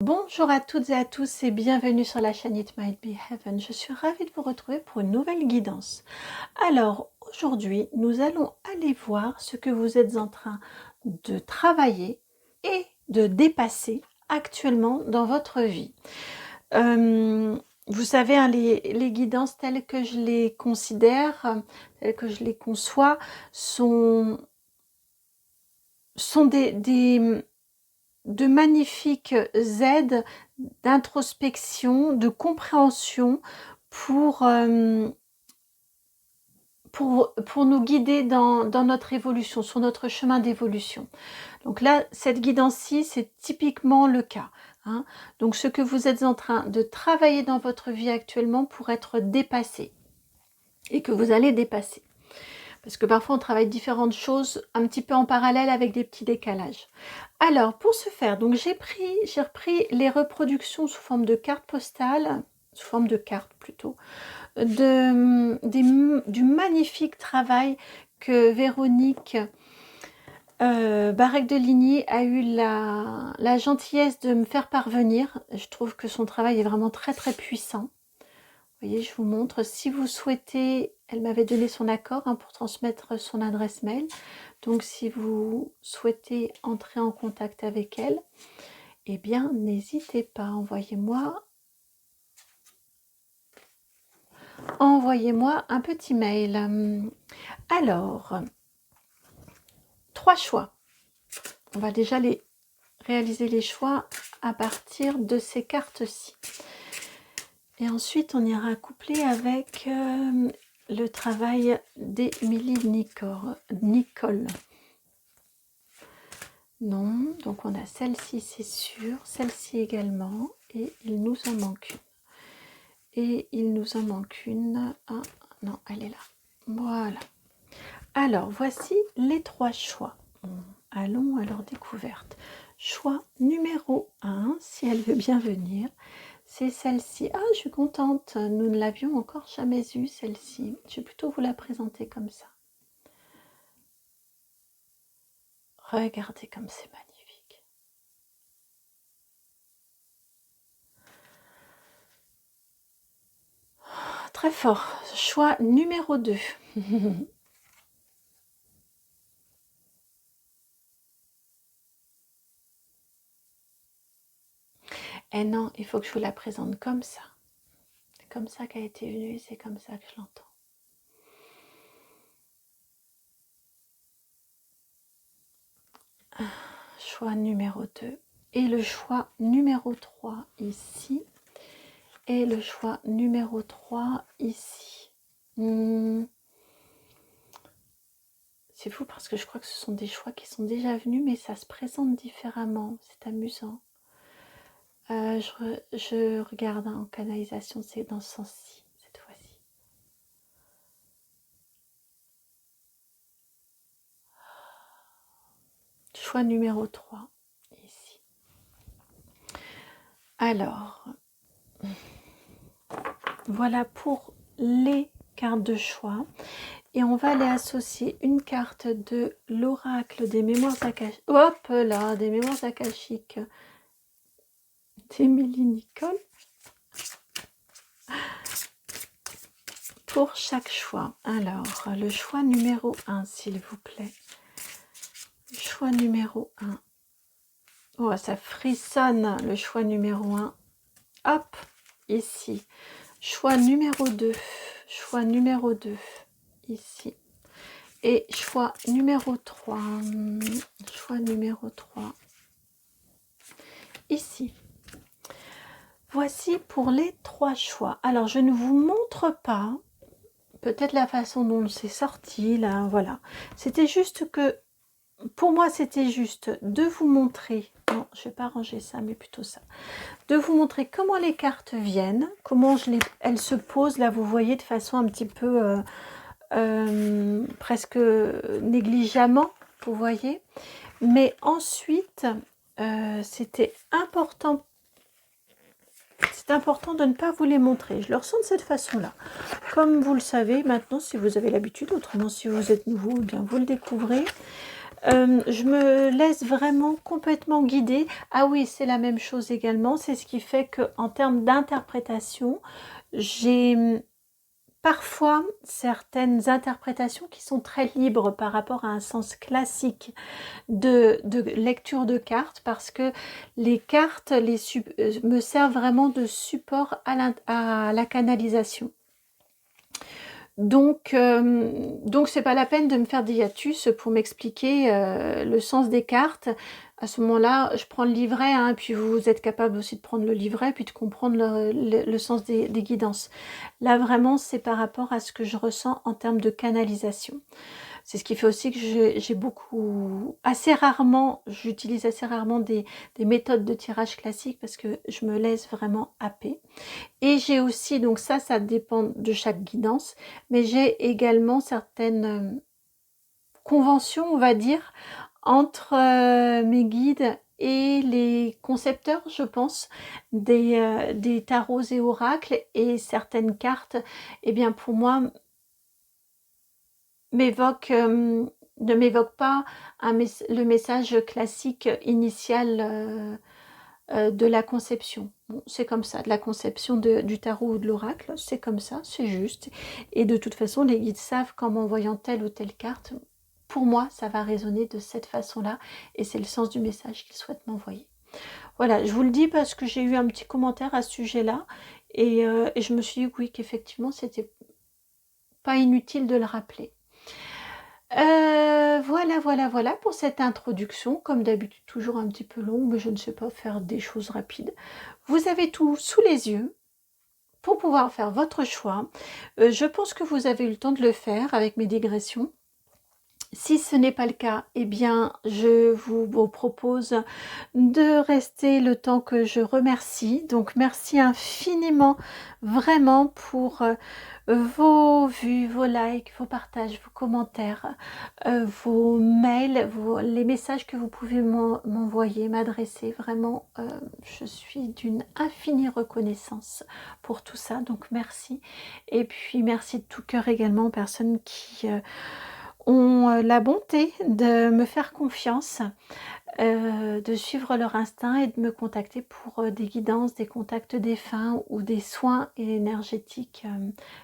Bonjour à toutes et à tous et bienvenue sur la chaîne It Might Be Heaven. Je suis ravie de vous retrouver pour une nouvelle guidance. Alors aujourd'hui, nous allons aller voir ce que vous êtes en train de travailler et de dépasser actuellement dans votre vie. Vous savez, hein, les guidances telles que je les considère, telles que je les conçois, sont de magnifiques aides d'introspection, de compréhension pour nous guider dans notre évolution, sur notre chemin d'évolution. Donc là, cette guidance-ci, c'est typiquement le cas. Hein. Donc ce que vous êtes en train de travailler dans votre vie actuellement pour être dépassé et que vous allez dépasser. Parce que parfois on travaille différentes choses un petit peu en parallèle avec des petits décalages. Alors pour ce faire, donc j'ai repris les reproductions sous forme de cartes postales, sous forme de cartes plutôt, du magnifique travail que Véronique Barrec de Ligny a eu la gentillesse de me faire parvenir. Je trouve que son travail est vraiment très très puissant. Vous voyez, je vous montre. Si vous souhaitez, elle m'avait donné son accord pour transmettre son adresse mail. Donc, si vous souhaitez entrer en contact avec elle, eh bien, n'hésitez pas. Envoyez-moi un petit mail. Alors, 3 choix. On va déjà réaliser les choix à partir de ces cartes-ci. Et ensuite, on ira coupler avec le travail d'Émilie Nicole. Non, donc on a celle-ci, c'est sûr, celle-ci également, et il nous en manque une. Et il nous en manque une. Ah, non, elle est là. Voilà. Alors, voici les 3 choix. Allons à leur découverte. Choix numéro 1, si elle veut bien venir. C'est celle-ci. Ah, je suis contente. Nous ne l'avions encore jamais eue, celle-ci. Je vais plutôt vous la présenter comme ça. Regardez comme c'est magnifique. Très fort. Choix numéro 2. Et non, il faut que je vous la présente comme ça. C'est comme ça qu'elle a été venue, c'est comme ça que je l'entends. Choix numéro 2. Et le choix numéro 3 ici. Et le choix numéro 3 ici. C'est fou parce que je crois que ce sont des choix qui sont déjà venus, mais ça se présente différemment. C'est amusant. Je regarde en canalisation, c'est dans ce sens-ci, cette fois-ci. Choix numéro 3, ici. Alors, voilà pour les cartes de choix. Et on va aller associer une carte de l'oracle des mémoires akashiques. Hop là, des mémoires akashiques d'Émilie Nicole. Pour chaque choix. Alors, le choix numéro 1, s'il vous plaît. Choix numéro 1. Oh, ça frissonne, le choix numéro 1. Hop, ici. Choix numéro 2. Choix numéro 2, ici. Et choix numéro 3. Choix numéro 3, ici. Voici pour les 3 choix. Alors, je ne vous montre pas peut-être la façon dont c'est sorti, là, voilà. C'était juste que, pour moi, c'était juste de vous montrer, non, je ne vais pas ranger ça, mais plutôt ça, de vous montrer comment les cartes viennent, comment elles se posent, là, vous voyez, de façon un petit peu, presque négligemment, vous voyez. Mais ensuite, c'était important. C'est important de ne pas vous les montrer. Je le ressens de cette façon-là. Comme vous le savez maintenant, si vous avez l'habitude, autrement si vous êtes nouveau, eh bien vous le découvrez. Je me laisse vraiment complètement guider. Ah oui, c'est la même chose également. C'est ce qui fait qu'en termes d'interprétation, j'ai parfois certaines interprétations qui sont très libres par rapport à un sens classique de lecture de cartes, parce que les cartes me servent vraiment de support à la canalisation. Donc c'est pas la peine de me faire des hiatus pour m'expliquer le sens des cartes. À ce moment-là, je prends le livret, hein, puis vous êtes capable aussi de prendre le livret, puis de comprendre le sens des guidances. Là, vraiment, c'est par rapport à ce que je ressens en termes de canalisation. C'est ce qui fait aussi que j'ai j'utilise assez rarement des méthodes de tirage classiques, parce que je me laisse vraiment happer. Et j'ai aussi, donc ça dépend de chaque guidance, mais j'ai également certaines conventions, on va dire, entre mes guides et les concepteurs, je pense, des tarots et oracles, et certaines cartes, eh bien pour moi, ne m'évoquent pas le message classique initial de la conception. Bon, c'est comme ça, de la conception du tarot ou de l'oracle, c'est comme ça, c'est juste. Et de toute façon, les guides savent qu'en m'envoyant telle ou telle carte, pour moi, ça va résonner de cette façon-là, et c'est le sens du message qu'ils souhaitent m'envoyer. Voilà, je vous le dis parce que j'ai eu un petit commentaire à ce sujet-là, et je me suis dit oui, qu'effectivement, c'était pas inutile de le rappeler. Voilà pour cette introduction, comme d'habitude toujours un petit peu longue, mais je ne sais pas faire des choses rapides. Vous avez tout sous les yeux pour pouvoir faire votre choix. Je pense que vous avez eu le temps de le faire avec mes digressions. Si ce n'est pas le cas, eh bien, je vous propose de rester le temps que je remercie. Donc, merci infiniment, vraiment, pour vos vues, vos likes, vos partages, vos commentaires, vos mails, les messages que vous pouvez m'envoyer, m'adresser. Vraiment, je suis d'une infinie reconnaissance pour tout ça. Donc, merci. Et puis, merci de tout cœur également aux personnes qui ont la bonté de me faire confiance, de suivre leur instinct et de me contacter pour des guidances, des contacts défunts ou des soins énergétiques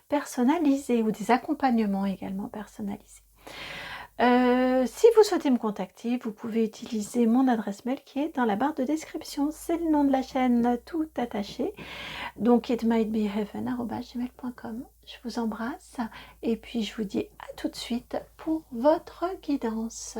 personnalisés, ou des accompagnements également personnalisés. Si vous souhaitez me contacter, vous pouvez utiliser mon adresse mail qui est dans la barre de description. C'est le nom de la chaîne, tout attaché. Donc itmightbeheaven@gmail.com. Je vous embrasse et puis je vous dis à tout de suite pour votre guidance.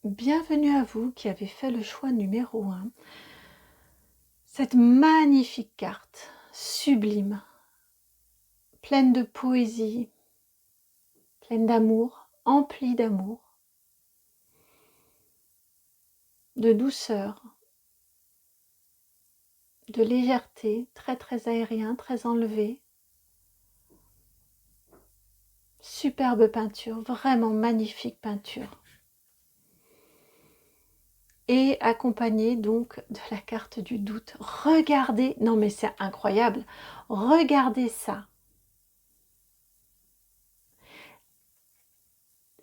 Bienvenue à vous qui avez fait le choix numéro 1. Cette magnifique carte, sublime, pleine de poésie, pleine d'amour, emplie d'amour, de douceur, de légèreté, très très aérien, très enlevé. Superbe peinture, vraiment magnifique peinture. Et accompagné donc de la carte du doute. Regardez, non mais c'est incroyable, regardez ça.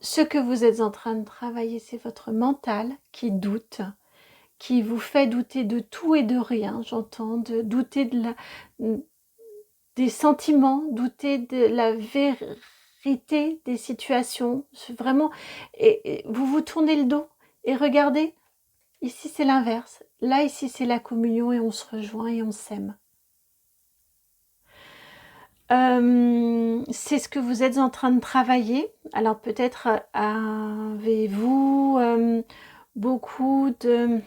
Ce que vous êtes en train de travailler, c'est votre mental qui doute, qui vous fait douter de tout et de rien, j'entends, de douter des sentiments, douter de la vérité des situations, vraiment, et vous vous tournez le dos, et regardez, ici c'est l'inverse, là ici c'est la communion, et on se rejoint et on s'aime. C'est ce que vous êtes en train de travailler. Alors peut-être avez-vous beaucoup de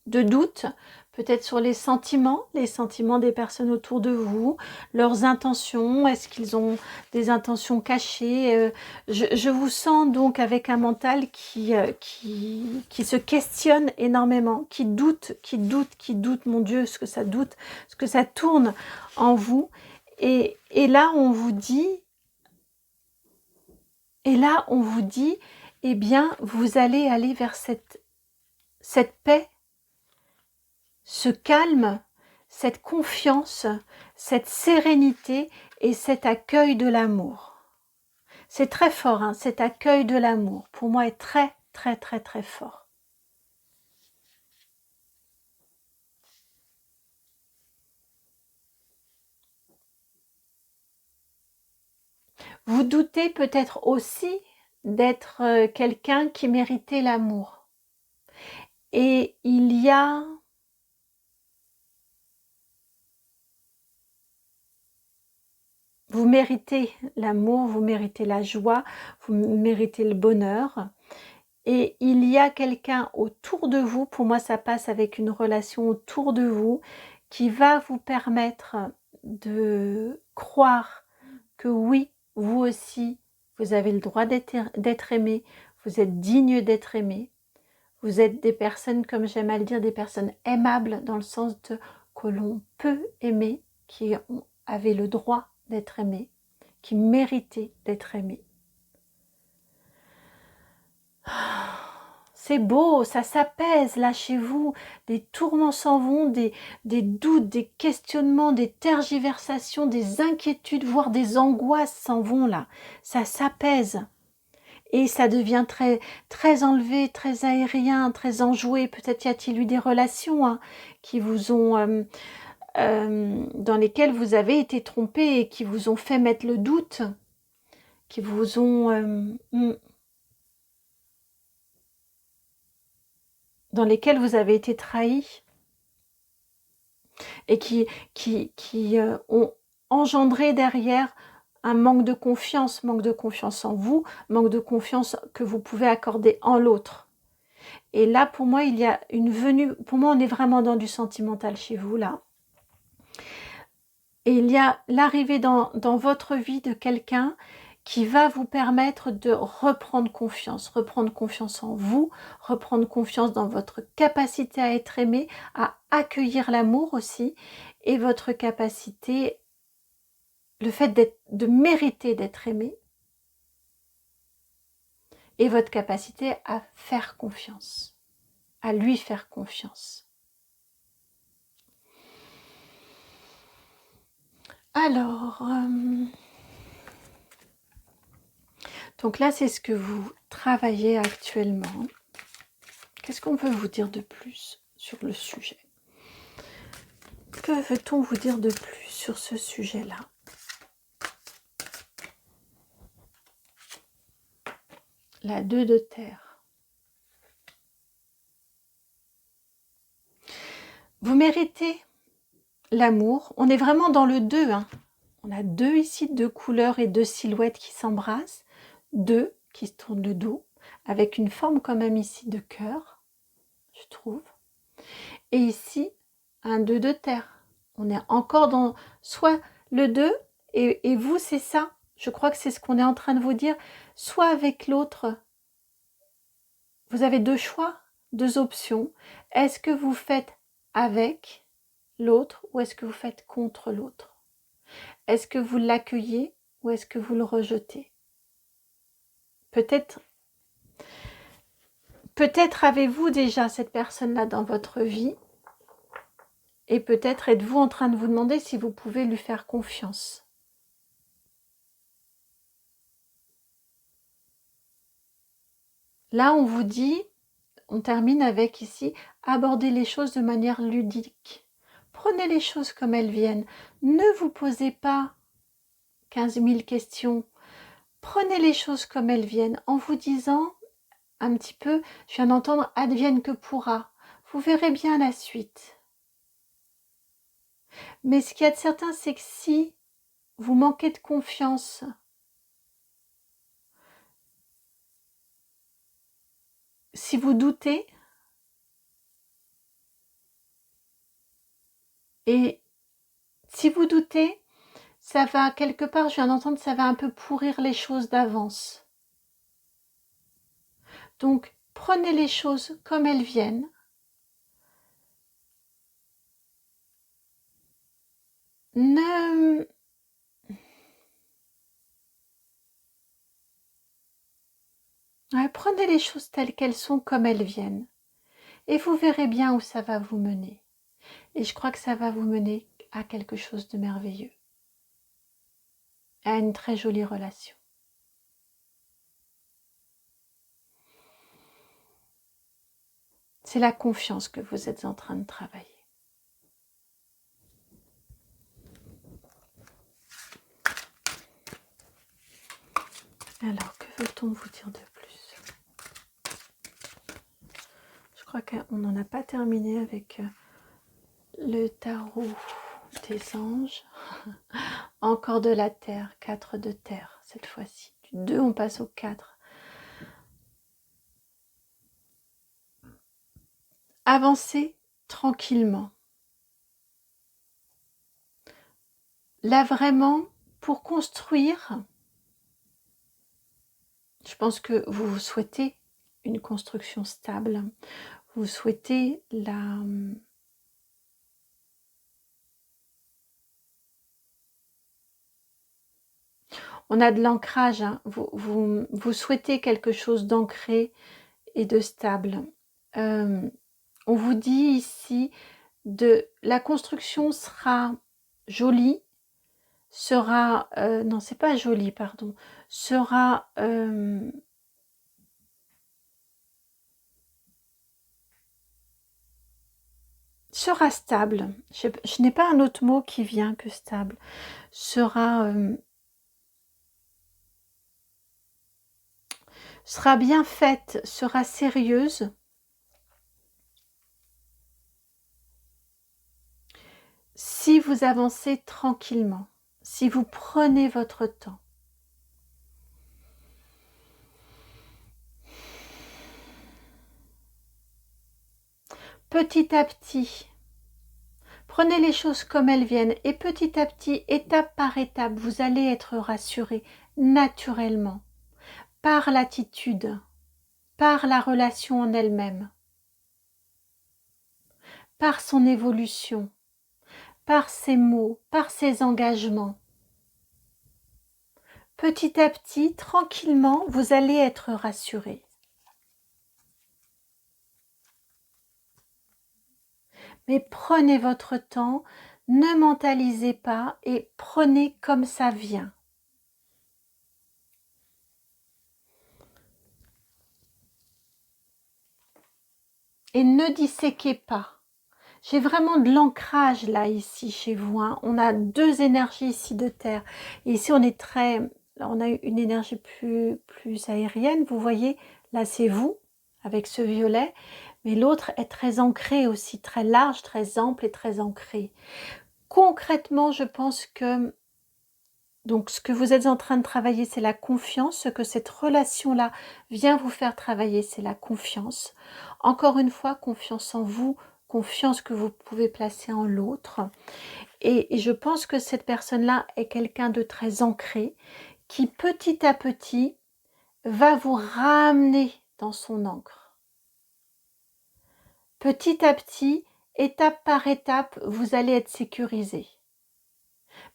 doutes, peut-être sur les sentiments des personnes autour de vous, leurs intentions, est-ce qu'ils ont des intentions cachées, je vous sens donc avec un mental qui se questionne énormément, qui doute, mon Dieu, ce que ça doute, ce que ça tourne en vous, et là on vous dit, eh bien vous allez aller vers cette paix ce calme, cette confiance, cette sérénité et cet accueil de l'amour. C'est très fort, hein, cet accueil de l'amour, pour moi, est très, très, très, très fort. Vous doutez peut-être aussi d'être quelqu'un qui méritait l'amour. Et il y a vous méritez l'amour, vous méritez la joie, vous méritez le bonheur. Et il y a quelqu'un autour de vous, pour moi ça passe avec une relation autour de vous, qui va vous permettre de croire que oui, vous aussi, vous avez le droit d'être aimé, vous êtes digne d'être aimé, vous êtes des personnes, comme j'aime à le dire, des personnes aimables dans le sens de que l'on peut aimer, qui avaient le droit d'être aimés, qui méritaient d'être aimés. C'est beau, ça s'apaise là chez vous, des tourments s'en vont, des doutes, des questionnements, des tergiversations, des inquiétudes, voire des angoisses s'en vont là. Ça s'apaise et ça devient très, très enlevé, très aérien, très enjoué. Peut-être y a-t-il eu des relations hein, qui vous ont, dans lesquelles vous avez été trompé et qui vous ont fait mettre le doute, qui vous ont... dans lesquels vous avez été trahi et qui ont engendré derrière un manque de confiance en vous, manque de confiance que vous pouvez accorder en l'autre. Et là, pour moi, il y a une venue, pour moi, on est vraiment dans du sentimental chez vous, là. Et il y a l'arrivée dans votre vie de quelqu'un qui va vous permettre de reprendre confiance en vous, reprendre confiance dans votre capacité à être aimé, à accueillir l'amour aussi, et votre capacité, le fait de mériter d'être aimé, et votre capacité à faire confiance, à lui faire confiance. Alors, donc là, c'est ce que vous travaillez actuellement. Qu'est-ce qu'on peut vous dire de plus sur le sujet? Que veut-on vous dire de plus sur ce sujet-là? La 2 de terre. Vous méritez l'amour. On est vraiment dans le 2. Hein. On a 2 ici, 2 couleurs et 2 silhouettes qui s'embrassent. 2 qui se tournent le dos, avec une forme quand même ici de cœur, je trouve. Et ici, un 2 de terre. On est encore dans soit le 2, et vous, c'est ça. Je crois que c'est ce qu'on est en train de vous dire. Soit avec l'autre, vous avez 2 choix, 2 options. Est-ce que vous faites avec l'autre ou est-ce que vous faites contre l'autre? Est-ce que vous l'accueillez ou est-ce que vous le rejetez? Peut-être avez-vous déjà cette personne-là dans votre vie et peut-être êtes-vous en train de vous demander si vous pouvez lui faire confiance. Là, on vous dit, on termine avec ici, aborder les choses de manière ludique. Prenez les choses comme elles viennent. Ne vous posez pas 15 000 questions. Prenez les choses comme elles viennent en vous disant un petit peu, je viens d'entendre advienne que pourra. Vous verrez bien la suite. Mais ce qu'il y a de certain, c'est que si vous manquez de confiance, si vous doutez, et si vous doutez, ça va quelque part, je viens d'entendre, ça va un peu pourrir les choses d'avance. Donc, prenez les choses comme elles viennent. Ne... Ouais, prenez les choses telles qu'elles sont, comme elles viennent. Et vous verrez bien où ça va vous mener. Et je crois que ça va vous mener à quelque chose de merveilleux, à une très jolie relation. C'est la confiance que vous êtes en train de travailler. Alors, que veut-on vous dire de plus? Je crois qu'on n'en a pas terminé avec le tarot des anges. Encore de la terre, 4 de terre cette fois-ci. Du 2, on passe au 4. Avancez tranquillement. Là, vraiment, pour construire, je pense que vous souhaitez une construction stable. Vous souhaitez la... On a de l'ancrage, hein. Vous souhaitez quelque chose d'ancré et de stable. On vous dit ici, la construction sera jolie, sera... non, c'est pas joli, pardon. Sera... sera stable. Je n'ai pas un autre mot qui vient que stable. Sera bien faite, sera sérieuse. Si vous avancez tranquillement, si vous prenez votre temps. Petit à petit, prenez les choses comme elles viennent et petit à petit, étape par étape, vous allez être rassuré naturellement par l'attitude, par la relation en elle-même, par son évolution, par ses mots, par ses engagements. Petit à petit, tranquillement, vous allez être rassuré. Mais prenez votre temps, ne mentalisez pas et prenez comme ça vient. Et ne disséquez pas. J'ai vraiment de l'ancrage là, ici, chez vous. Hein. On a 2 énergies ici de terre. Et ici, on a une énergie plus aérienne. Vous voyez, là, c'est vous, avec ce violet. Mais l'autre est très ancré aussi, très large, très ample et très ancré. Concrètement, je pense que donc ce que vous êtes en train de travailler, c'est la confiance. Ce que cette relation-là vient vous faire travailler, c'est la confiance. Encore une fois, confiance en vous, confiance que vous pouvez placer en l'autre. Et je pense que cette personne-là est quelqu'un de très ancré, qui petit à petit va vous ramener dans son ancre. Petit à petit, étape par étape, vous allez être sécurisé.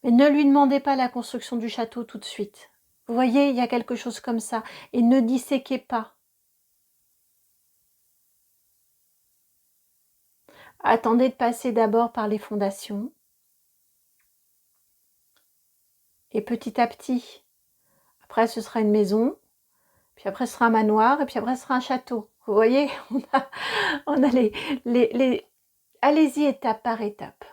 Mais ne lui demandez pas la construction du château tout de suite. Vous voyez, il y a quelque chose comme ça. Et ne disséquez pas. Attendez de passer d'abord par les fondations. Et petit à petit. Après, ce sera une maison. Puis après, ce sera un manoir. Et puis après, ce sera un château. Vous voyez, on a les... Allez-y étape par étape.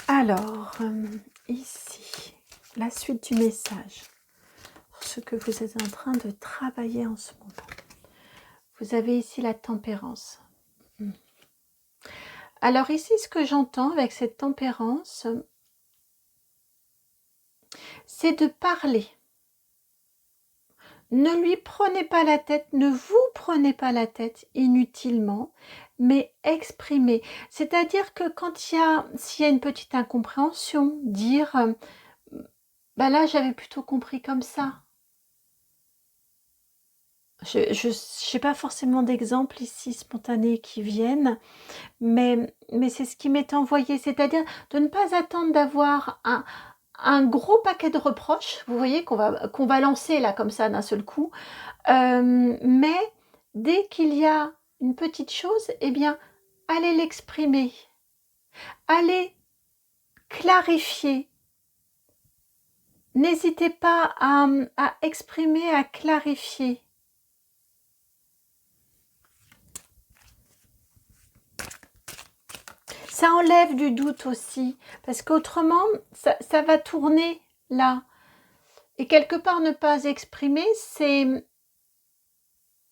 Alors, ici, la suite du message. Pour ce que vous êtes en train de travailler en ce moment. Vous avez ici la tempérance. Alors ici, ce que j'entends avec cette tempérance, c'est de parler. Ne lui prenez pas la tête, ne vous prenez pas la tête inutilement, mais exprimez. C'est-à-dire que s'il y a une petite incompréhension, dire bah là j'avais plutôt compris comme ça. Je n'ai pas forcément d'exemples ici spontanés qui viennent, mais c'est ce qui m'est envoyé, c'est-à-dire de ne pas attendre d'avoir un gros paquet de reproches, vous voyez, qu'on va lancer là comme ça d'un seul coup. Mais dès qu'il y a une petite chose, eh bien, allez l'exprimer, allez clarifier. N'hésitez pas à exprimer, à clarifier. Ça enlève du doute aussi, parce qu'autrement, ça va tourner là. Et quelque part, ne pas exprimer, c'est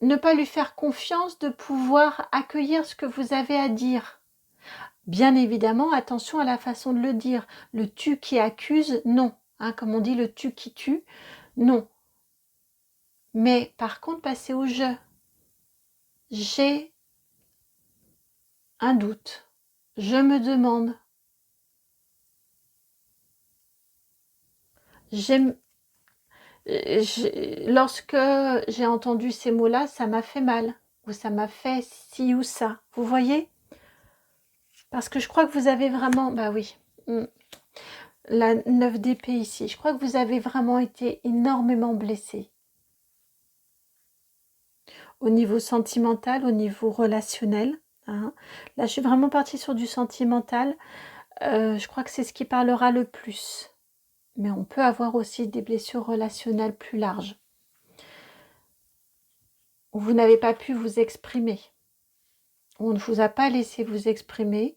ne pas lui faire confiance de pouvoir accueillir ce que vous avez à dire. Bien évidemment, attention à la façon de le dire. Le tu qui accuse, non. Hein, comme on dit, le tu qui tue, non. Mais par contre, passer au je. J'ai un doute. Je me demande. Lorsque j'ai entendu ces mots-là, ça m'a fait mal. Ou ça m'a fait ci ou ça. Vous voyez? Parce que je crois que vous avez vraiment... Bah oui. La 9 d'épée ici. Je crois que vous avez vraiment été énormément blessé. Au niveau sentimental, au niveau relationnel. Hein. Là, je suis vraiment partie sur du sentimental. Je crois que c'est ce qui parlera le plus. Mais on peut avoir aussi des blessures relationnelles plus larges. Où vous n'avez pas pu vous exprimer. On ne vous a pas laissé vous exprimer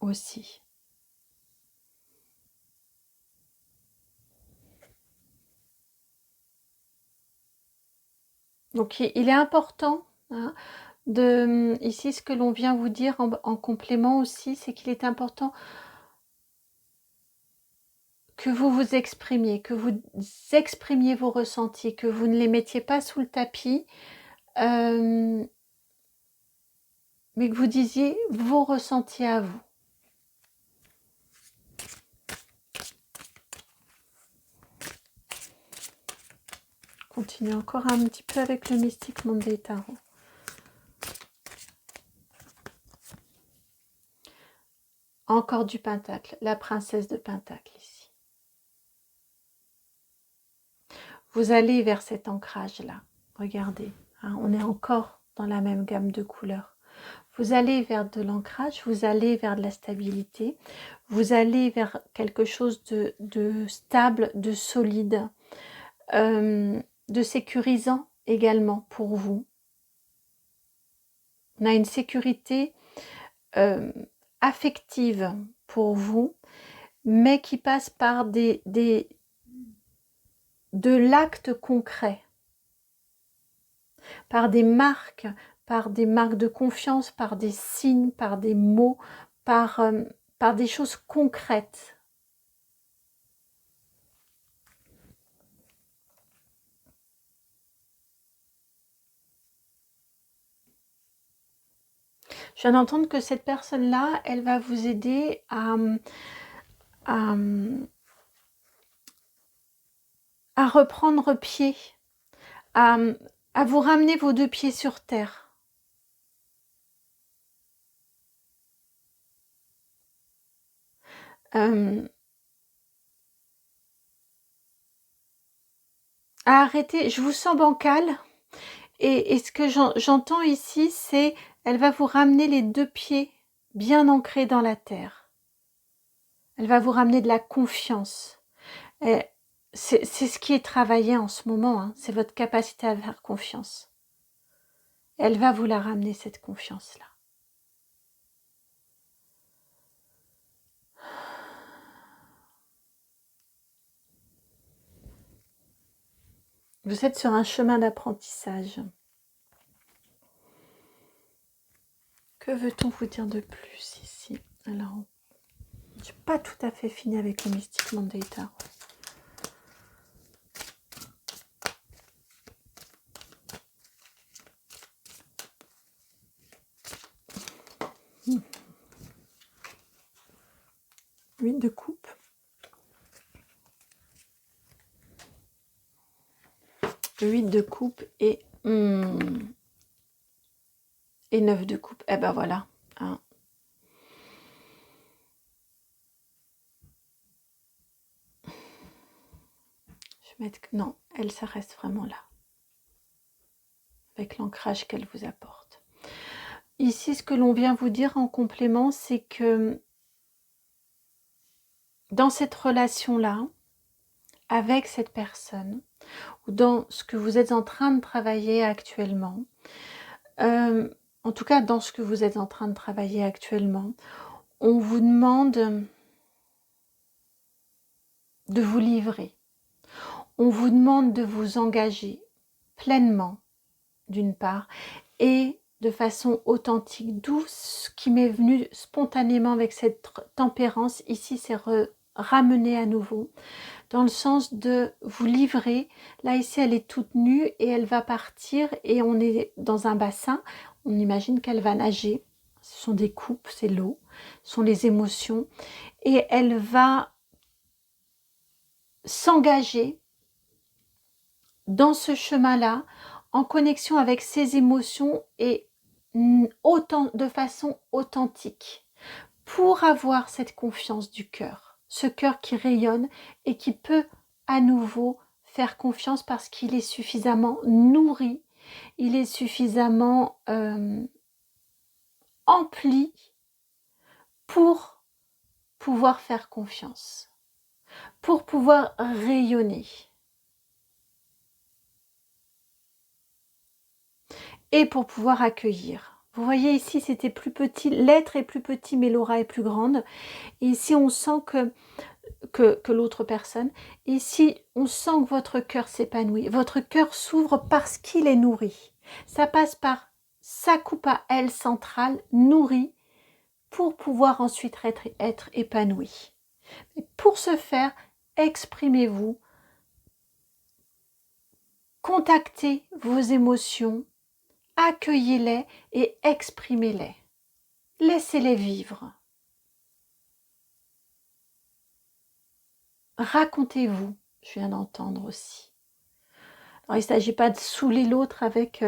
aussi. Donc il est important, hein, ici ce que l'on vient vous dire en complément aussi, c'est qu'il est important que vous vous exprimiez, que vous exprimiez vos ressentis, que vous ne les mettiez pas sous le tapis, mais que vous disiez vos ressentis à vous. Continuez encore un petit peu avec le mystique monde des tarots. Encore du pentacle, la princesse de pentacle ici. Vous allez vers cet ancrage-là. Regardez, hein, on est encore dans la même gamme de couleurs. Vous allez vers de l'ancrage, vous allez vers de la stabilité, vous allez vers quelque chose de stable, de solide, de sécurisant également pour vous. On a une sécurité affective pour vous, mais qui passe par de l'acte concret, par des marques de confiance, par des signes, par des mots, par des choses concrètes. Je viens d'entendre que cette personne-là, elle va vous aider à reprendre pied, à vous ramener vos deux pieds sur terre. À arrêter, je vous sens bancal, et ce que j'entends ici, c'est elle va vous ramener les deux pieds bien ancrés dans la terre. Elle va vous ramener de la confiance. C'est ce qui est travaillé en ce moment, hein, c'est votre capacité à faire confiance. Elle va vous la ramener, cette confiance-là. Vous êtes sur un chemin d'apprentissage. Que veut-on vous dire de plus ici? Alors, je n'ai pas tout à fait fini avec le mystique monde des tarots. Huit de coupe. Le 8 de coupe et 9 de coupe. Eh ben voilà. Hein. Je vais mettre... Non, elle, ça reste vraiment là. Avec l'ancrage qu'elle vous apporte. Ici, ce que l'on vient vous dire en complément, c'est que dans cette relation-là, avec cette personne, ou dans ce que vous êtes en train de travailler actuellement, en tout cas dans ce que vous êtes en train de travailler actuellement, on vous demande de vous livrer. On vous demande de vous engager pleinement, d'une part, et de façon authentique, d'où ce qui m'est venu spontanément avec cette tempérance. Ici, c'est ramener à nouveau, dans le sens de vous livrer. Là, ici, elle est toute nue et elle va partir et on est dans un bassin. On imagine qu'elle va nager. Ce sont des coupes, c'est l'eau, ce sont les émotions. Et elle va s'engager dans ce chemin-là, en connexion avec ses émotions et de façon authentique, pour avoir cette confiance du cœur, ce cœur qui rayonne et qui peut à nouveau faire confiance parce qu'il est suffisamment nourri, il est suffisamment empli pour pouvoir faire confiance, pour pouvoir rayonner. Et pour pouvoir accueillir. Vous voyez ici, c'était plus petit, l'être est plus petit, mais l'aura est plus grande. Et ici, on sent que l'autre personne, ici, on sent que votre cœur s'épanouit. Votre cœur s'ouvre parce qu'il est nourri. Ça passe par sa coupe à elle centrale, nourrie, pour pouvoir ensuite être épanoui. Et pour ce faire, exprimez-vous, contactez vos émotions, accueillez-les et exprimez-les. Laissez-les vivre. Racontez-vous, je viens d'entendre aussi. Alors, il ne s'agit pas de saouler l'autre avec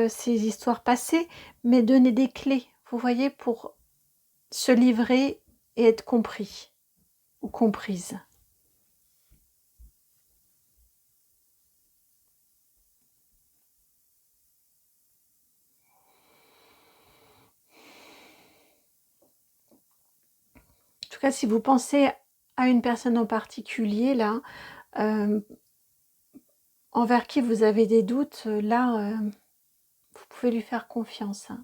ses histoires passées, mais donner des clés, vous voyez, pour se livrer et être compris ou comprise. En tout cas, si vous pensez à une personne en particulier, là, envers qui vous avez des doutes, là, vous pouvez lui faire confiance. Hein.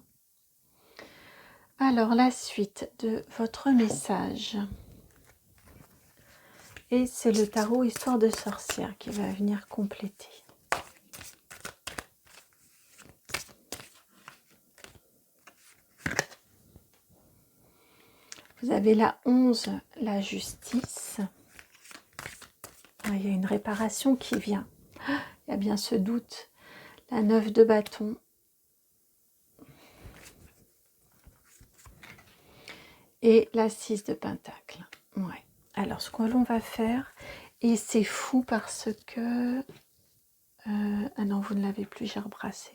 Alors, la suite de votre message. Et c'est le tarot Histoire de sorcière qui va venir compléter. Vous avez la 11, la justice. Ah, il y a une réparation qui vient. Il y a bien ce doute. La 9 de bâton. Et la 6 de pentacle. Ouais. Alors, ce que l'on va faire, et c'est fou parce que... ah non, vous ne l'avez plus, j'ai rebrassé.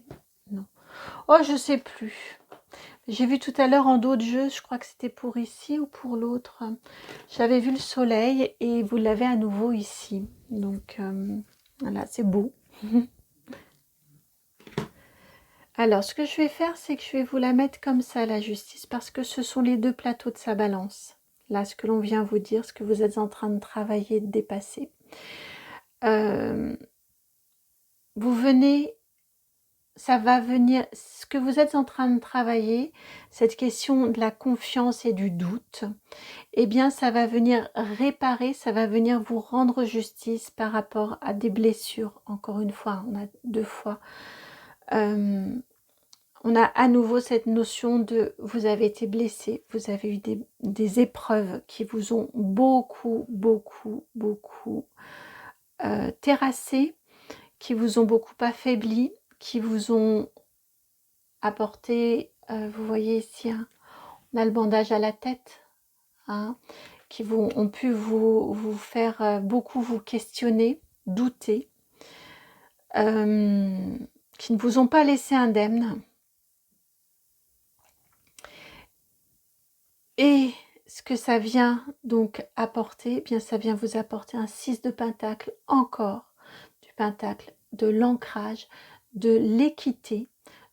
Non. Oh, je sais plus. J'ai vu tout à l'heure en d'autres jeux, je crois que c'était pour ici ou pour l'autre. J'avais vu le soleil et vous l'avez à nouveau ici. Donc, voilà, c'est beau. Alors, ce que je vais faire, c'est que je vais vous la mettre comme ça, la justice, parce que ce sont les deux plateaux de sa balance. Là, ce que l'on vient vous dire, ce que vous êtes en train de travailler, de dépasser. Vous venez, ça va venir, ce que vous êtes en train de travailler, cette question de la confiance et du doute, eh bien, ça va venir réparer, ça va venir vous rendre justice par rapport à des blessures. Encore une fois, on a deux fois. On a à nouveau cette notion de vous avez été blessé, vous avez eu des épreuves qui vous ont beaucoup terrassé, qui vous ont beaucoup affaibli, qui vous ont apporté, vous voyez ici, hein, on a le bandage à la tête, hein, qui ont pu vous faire beaucoup vous questionner, douter, qui ne vous ont pas laissé indemne. Et ce que ça vient donc apporter, eh bien ça vient vous apporter un 6 de pentacle, encore du pentacle, de l'ancrage, de l'équité,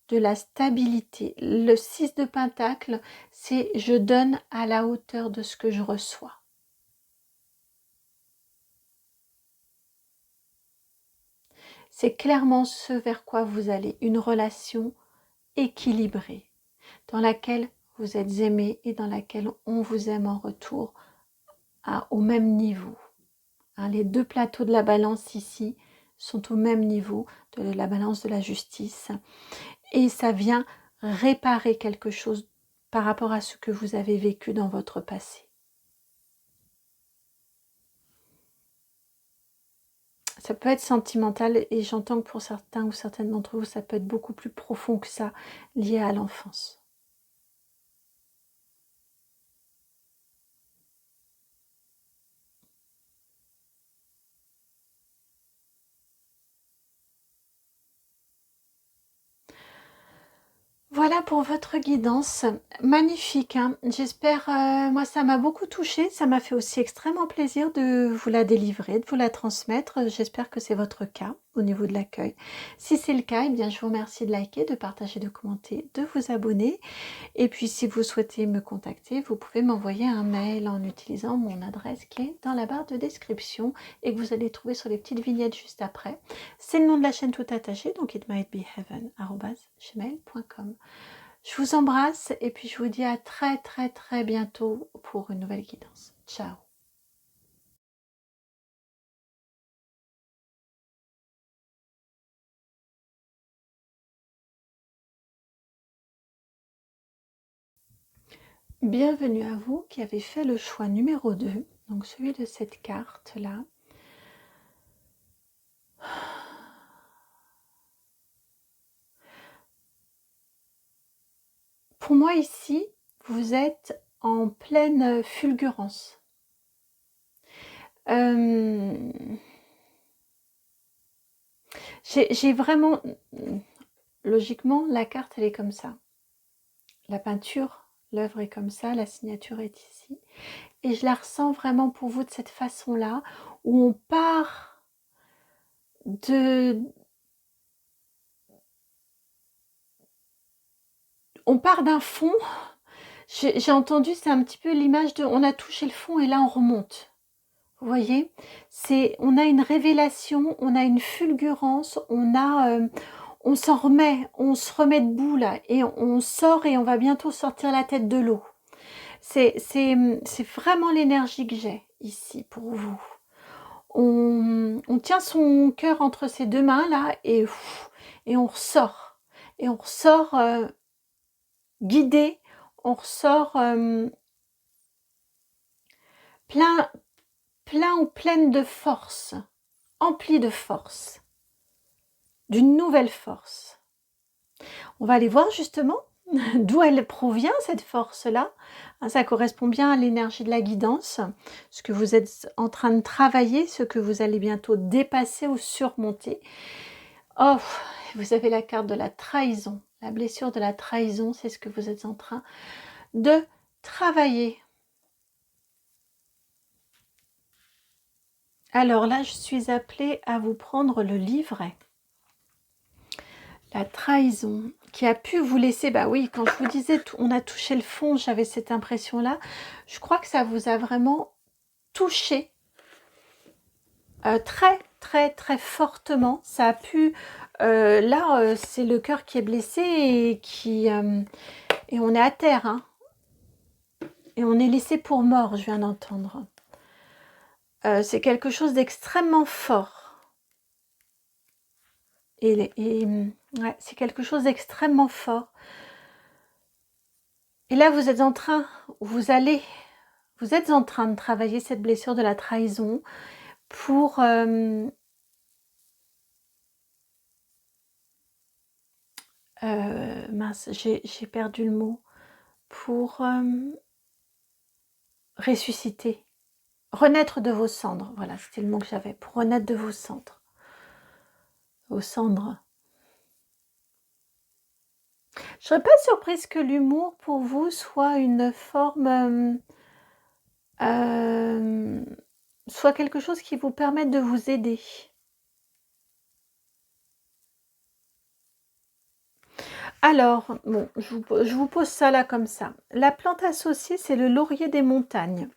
de la stabilité. Le 6 de pentacle, c'est je donne à la hauteur de ce que je reçois. C'est clairement ce vers quoi vous allez, une relation équilibrée, dans laquelle vous êtes aimé et dans laquelle on vous aime en retour au même niveau. Hein, les deux plateaux de la balance ici sont au même niveau de la balance de la justice. Et ça vient réparer quelque chose par rapport à ce que vous avez vécu dans votre passé. Ça peut être sentimental et j'entends que pour certains ou certaines d'entre vous, ça peut être beaucoup plus profond que ça, lié à l'enfance. Voilà pour votre guidance, magnifique, hein. J'espère, moi ça m'a beaucoup touchée, ça m'a fait aussi extrêmement plaisir de vous la délivrer, de vous la transmettre. J'espère que c'est votre cas au niveau de l'accueil. Si c'est le cas, eh bien je vous remercie de liker, de partager, de commenter, de vous abonner. Et puis si vous souhaitez me contacter, vous pouvez m'envoyer un mail en utilisant mon adresse qui est dans la barre de description et que vous allez trouver sur les petites vignettes juste après. C'est le nom de la chaîne tout attaché, donc itmightbeheaven@gmail.com. Je vous embrasse et puis je vous dis à très très très bientôt pour une nouvelle guidance. Ciao. Bienvenue à vous qui avez fait le choix numéro 2, donc celui de cette carte-là. Pour moi ici, vous êtes en pleine fulgurance. J'ai vraiment, logiquement, la carte elle est comme ça. La peinture, l'œuvre est comme ça, la signature est ici. Et je la ressens vraiment pour vous de cette façon-là, où on part d'un fond. J'ai entendu, c'est un petit peu l'image de on a touché le fond et là on remonte. Vous voyez, on a une révélation, on a une fulgurance, on s'en remet, on se remet debout là et on sort et on va bientôt sortir la tête de l'eau. C'est vraiment l'énergie que j'ai ici pour vous. On tient son cœur entre ses deux mains là et on ressort. Et on ressort guidé, on ressort plein ou pleine de force, empli de force, d'une nouvelle force. On va aller voir justement d'où elle provient cette force-là. Ça correspond bien à l'énergie de la guidance, ce que vous êtes en train de travailler, ce que vous allez bientôt dépasser ou surmonter. Oh, vous avez la carte de la trahison. La blessure de la trahison, c'est ce que vous êtes en train de travailler. Alors là, je suis appelée à vous prendre le livret. La trahison qui a pu vous laisser, bah oui, quand je vous disais, on a touché le fond, j'avais cette impression-là. Je crois que ça vous a vraiment touché très, très, très fortement. Ça a pu, là, c'est le cœur qui est blessé et on est à terre, hein. Et on est laissé pour mort, je viens d'entendre. C'est quelque chose d'extrêmement fort. Ouais, c'est quelque chose d'extrêmement fort. Et là, vous êtes en train de travailler cette blessure de la trahison pour mince, j'ai perdu le mot, pour ressusciter, renaître de vos cendres. Voilà, c'était le mot que j'avais, pour renaître de vos cendres. Vos cendres. Je ne serais pas surprise que l'humour pour vous soit une forme soit quelque chose qui vous permette de vous aider. Alors, bon, je vous pose ça là comme ça. La plante associée, c'est le laurier des montagnes.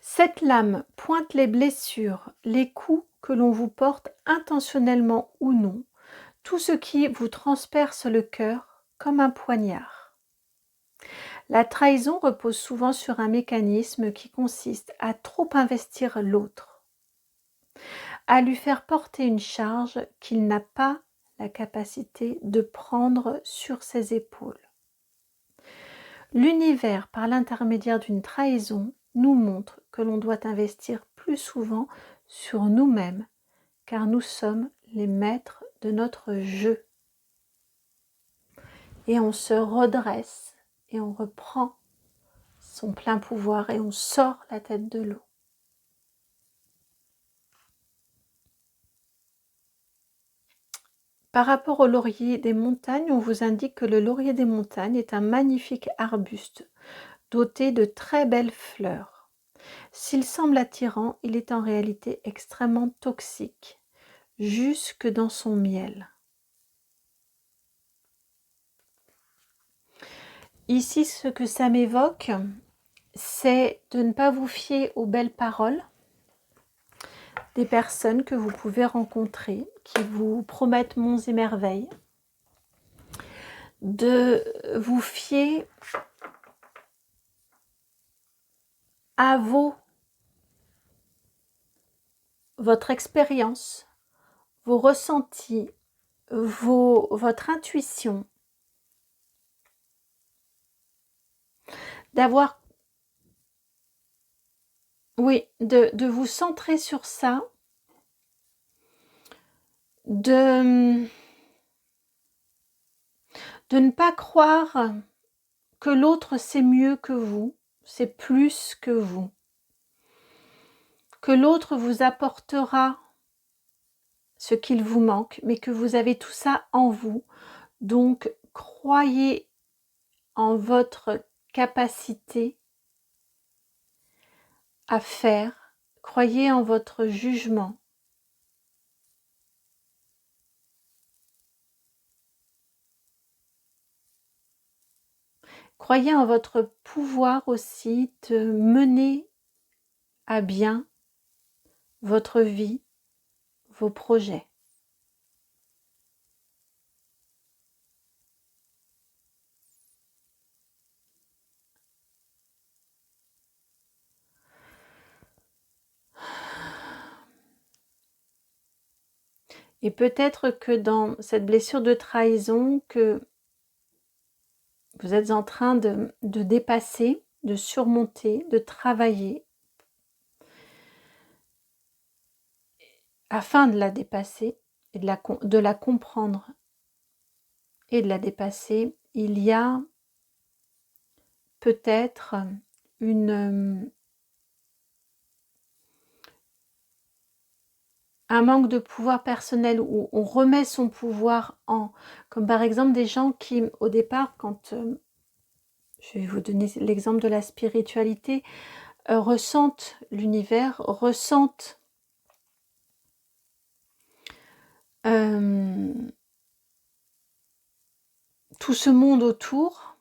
Cette lame pointe les blessures, les coups que l'on vous porte intentionnellement ou non, tout ce qui vous transperce le cœur comme un poignard. La trahison repose souvent sur un mécanisme qui consiste à trop investir l'autre, à lui faire porter une charge qu'il n'a pas la capacité de prendre sur ses épaules. L'univers, par l'intermédiaire d'une trahison, nous montre que l'on doit investir plus souvent sur nous-mêmes, car nous sommes les maîtres de notre jeu. Et on se redresse et on reprend son plein pouvoir et on sort la tête de l'eau. Par rapport au laurier des montagnes, on vous indique que le laurier des montagnes est un magnifique arbuste doté de très belles fleurs. S'il semble attirant, il est en réalité extrêmement toxique, jusque dans son miel. Ici, ce que ça m'évoque, c'est de ne pas vous fier aux belles paroles des personnes que vous pouvez rencontrer, qui vous promettent monts et merveilles, de vous fier à votre expérience, vos ressentis, votre intuition, d'avoir, oui, de vous centrer sur ça, de ne pas croire que l'autre sait mieux que vous, c'est plus que vous, que l'autre vous apportera ce qu'il vous manque, mais que vous avez tout ça en vous. Donc, croyez en votre capacité à faire, croyez en votre jugement. Croyez en votre pouvoir aussi de mener à bien votre vie, vos projets. Et peut-être que dans cette blessure de trahison que vous êtes en train de dépasser, de surmonter, de travailler, afin de la dépasser et de la comprendre et de la dépasser, il y a peut-être un manque de pouvoir personnel où on remet son pouvoir en, comme par exemple des gens qui au départ, quand je vais vous donner l'exemple de la spiritualité, ressentent l'univers, ressentent tout ce monde autour,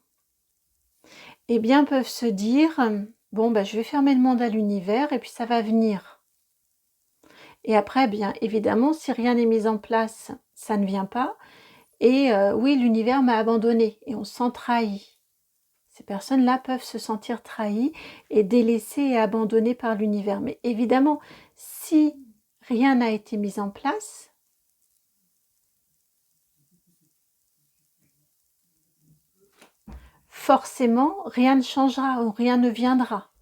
eh bien peuvent se dire, bon bah je vais fermer le monde à l'univers et puis ça va venir. Et après, bien évidemment, si rien n'est mis en place, ça ne vient pas. Et oui, l'univers m'a abandonné et on se sent trahi. Ces personnes-là peuvent se sentir trahies et délaissées et abandonnées par l'univers. Mais évidemment, si rien n'a été mis en place, forcément, rien ne changera ou rien ne viendra.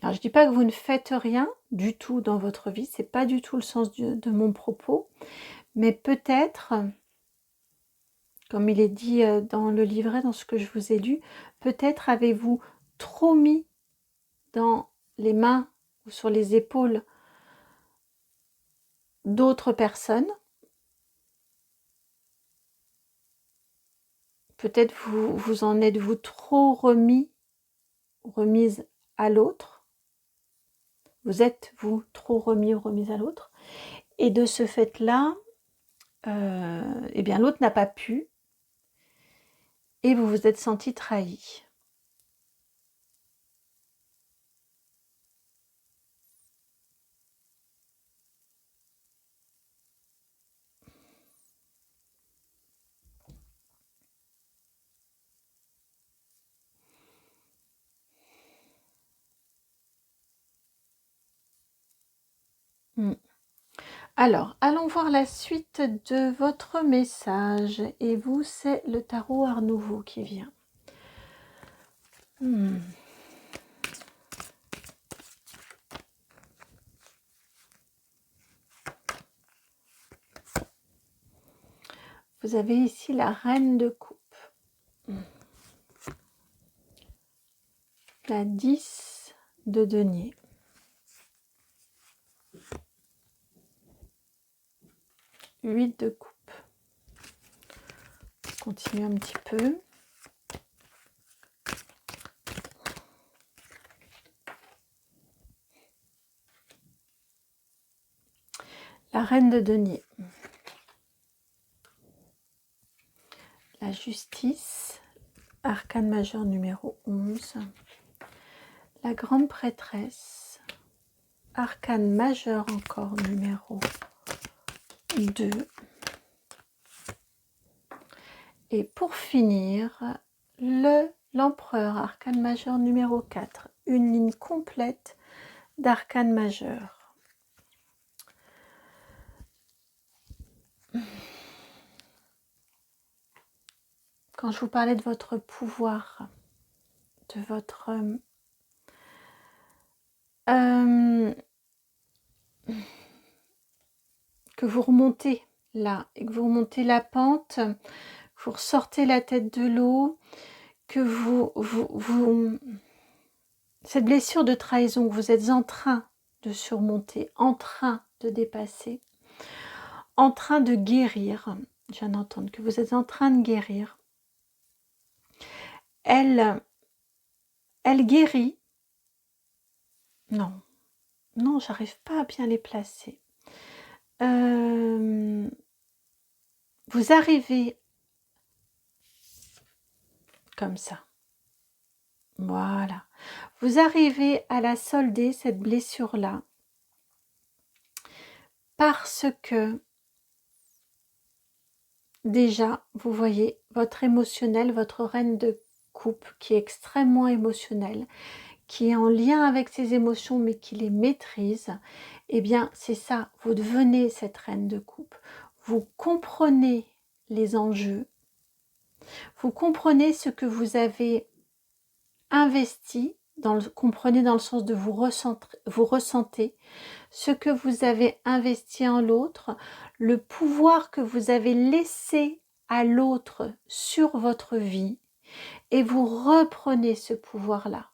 Alors, je ne dis pas que vous ne faites rien du tout dans votre vie, c'est pas du tout le sens de mon propos, mais peut-être, comme il est dit dans le livret, dans ce que je vous ai lu, peut-être avez-vous trop mis dans les mains ou sur les épaules d'autres personnes. Peut-être vous en êtes-vous trop remise à l'autre. Vous êtes-vous trop remis ou remise à l'autre. Et de ce fait-là, eh bien l'autre n'a pas pu et vous vous êtes senti trahi. Alors, allons voir la suite de votre message. Et vous, c'est le tarot Art Nouveau qui vient. Vous avez ici la reine de coupe. La 10 de denier. 8 de coupe. Continue un petit peu. La reine de denier. La justice. Arcane majeur numéro 11. La grande prêtresse. Arcane majeur encore numéro 2. Et pour finir, l'empereur, arcane majeur numéro 4. Une ligne complète d'arcane majeur. Quand je vous parlais de votre pouvoir, de votre... que vous remontez là, et que vous remontez la pente, vous ressortez la tête de l'eau, que cette blessure de trahison que vous êtes en train de surmonter, en train de dépasser, en train de guérir, je viens d'entendre que vous êtes en train de guérir, elle guérit. Non, j'arrive pas à bien les placer. Vous arrivez comme ça. Voilà. Vous arrivez à la solder, cette blessure-là, parce que déjà, vous voyez votre émotionnel, votre reine de coupe qui est extrêmement émotionnelle, qui est en lien avec ses émotions mais qui les maîtrise, eh bien c'est ça, vous devenez cette reine de coupe. Vous comprenez les enjeux, vous comprenez ce que vous avez investi, comprenez dans le sens de vous ressentez ce que vous avez investi en l'autre, le pouvoir que vous avez laissé à l'autre sur votre vie, et vous reprenez ce pouvoir-là.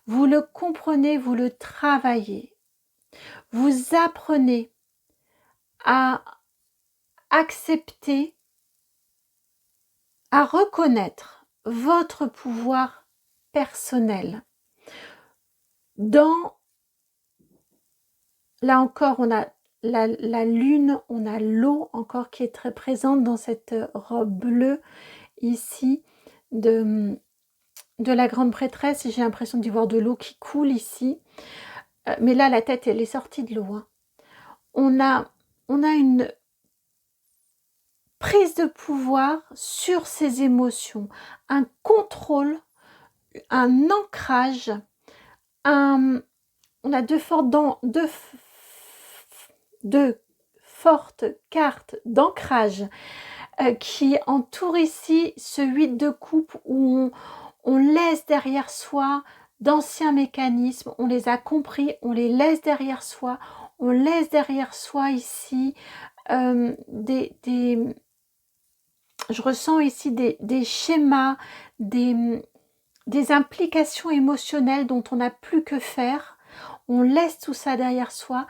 Vous le comprenez, vous le travaillez. Vous apprenez à accepter, à reconnaître votre pouvoir personnel. Là encore, on a la lune, on a l'eau encore qui est très présente dans cette robe bleue ici de la grande prêtresse. J'ai l'impression d'y voir de l'eau qui coule ici. Mais là, la tête, elle est sortie de l'eau. Hein. On a une prise de pouvoir sur ses émotions, un contrôle, un ancrage, on a deux fortes cartes d'ancrage qui entourent ici ce 8 de coupe où on laisse derrière soi d'anciens mécanismes, on les a compris, on les laisse derrière soi, on laisse derrière soi ici je ressens ici des schémas, des implications émotionnelles dont on n'a plus que faire, on laisse tout ça derrière soi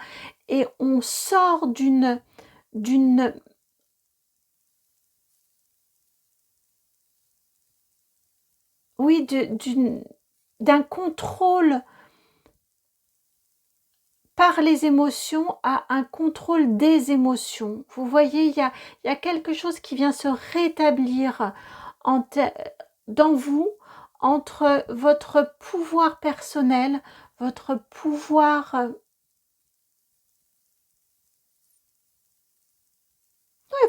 et on sort oui, d'un contrôle par les émotions à un contrôle des émotions. Vous voyez, il y a quelque chose qui vient se rétablir dans vous, entre votre pouvoir personnel, votre pouvoir, ouais,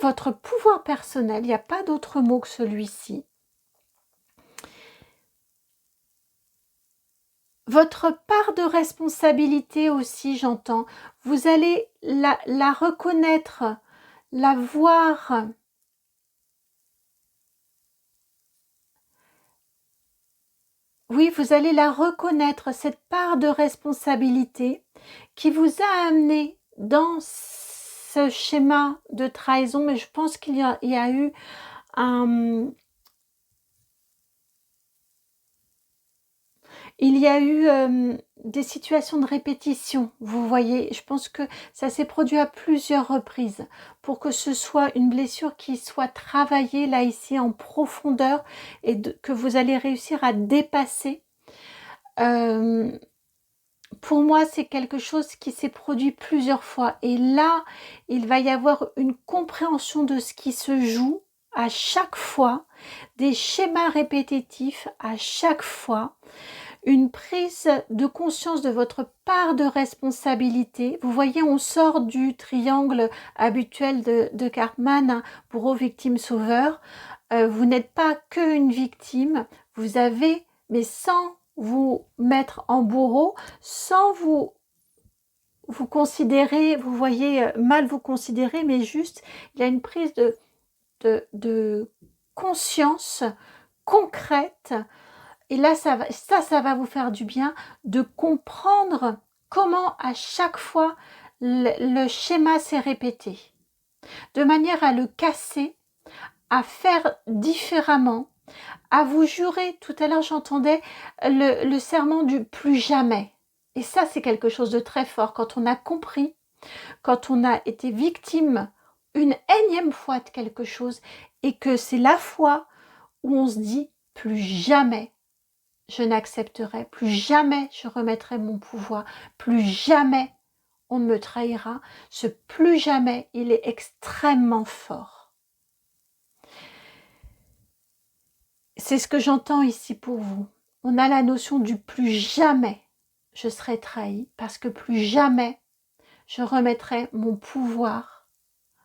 votre pouvoir personnel, il n'y a pas d'autre mot que celui-ci. Votre part de responsabilité aussi, j'entends. Vous allez la reconnaître, la voir. Oui, vous allez la reconnaître, cette part de responsabilité qui vous a amené dans ce schéma de trahison, mais je pense qu'il y a eu un... Il y a eu des situations de répétition, vous voyez. Je pense que ça s'est produit à plusieurs reprises pour que ce soit une blessure qui soit travaillée là, ici, en profondeur et que vous allez réussir à dépasser. Pour moi, c'est quelque chose qui s'est produit plusieurs fois. Et là, il va y avoir une compréhension de ce qui se joue à chaque fois, des schémas répétitifs à chaque fois, une prise de conscience de votre part de responsabilité. Vous voyez, on sort du triangle habituel de Cartman, hein, bourreau, victime, sauveur. Vous n'êtes pas qu'une victime, vous avez, mais sans vous mettre en bourreau, sans vous considérer, vous voyez, mal vous considérer, mais juste, il y a une prise de conscience concrète. Et là, ça va vous faire du bien de comprendre comment à chaque fois le schéma s'est répété, de manière à le casser, à faire différemment, à vous jurer. Tout à l'heure, j'entendais le serment du plus jamais. Et ça, c'est quelque chose de très fort. Quand on a compris, quand on a été victime une énième fois de quelque chose et que c'est la fois où on se dit plus jamais je n'accepterai, plus jamais je remettrai mon pouvoir, plus jamais on ne me trahira. Ce plus jamais, il est extrêmement fort. C'est ce que j'entends ici pour vous. On a la notion du plus jamais je serai trahi, parce que plus jamais je remettrai mon pouvoir,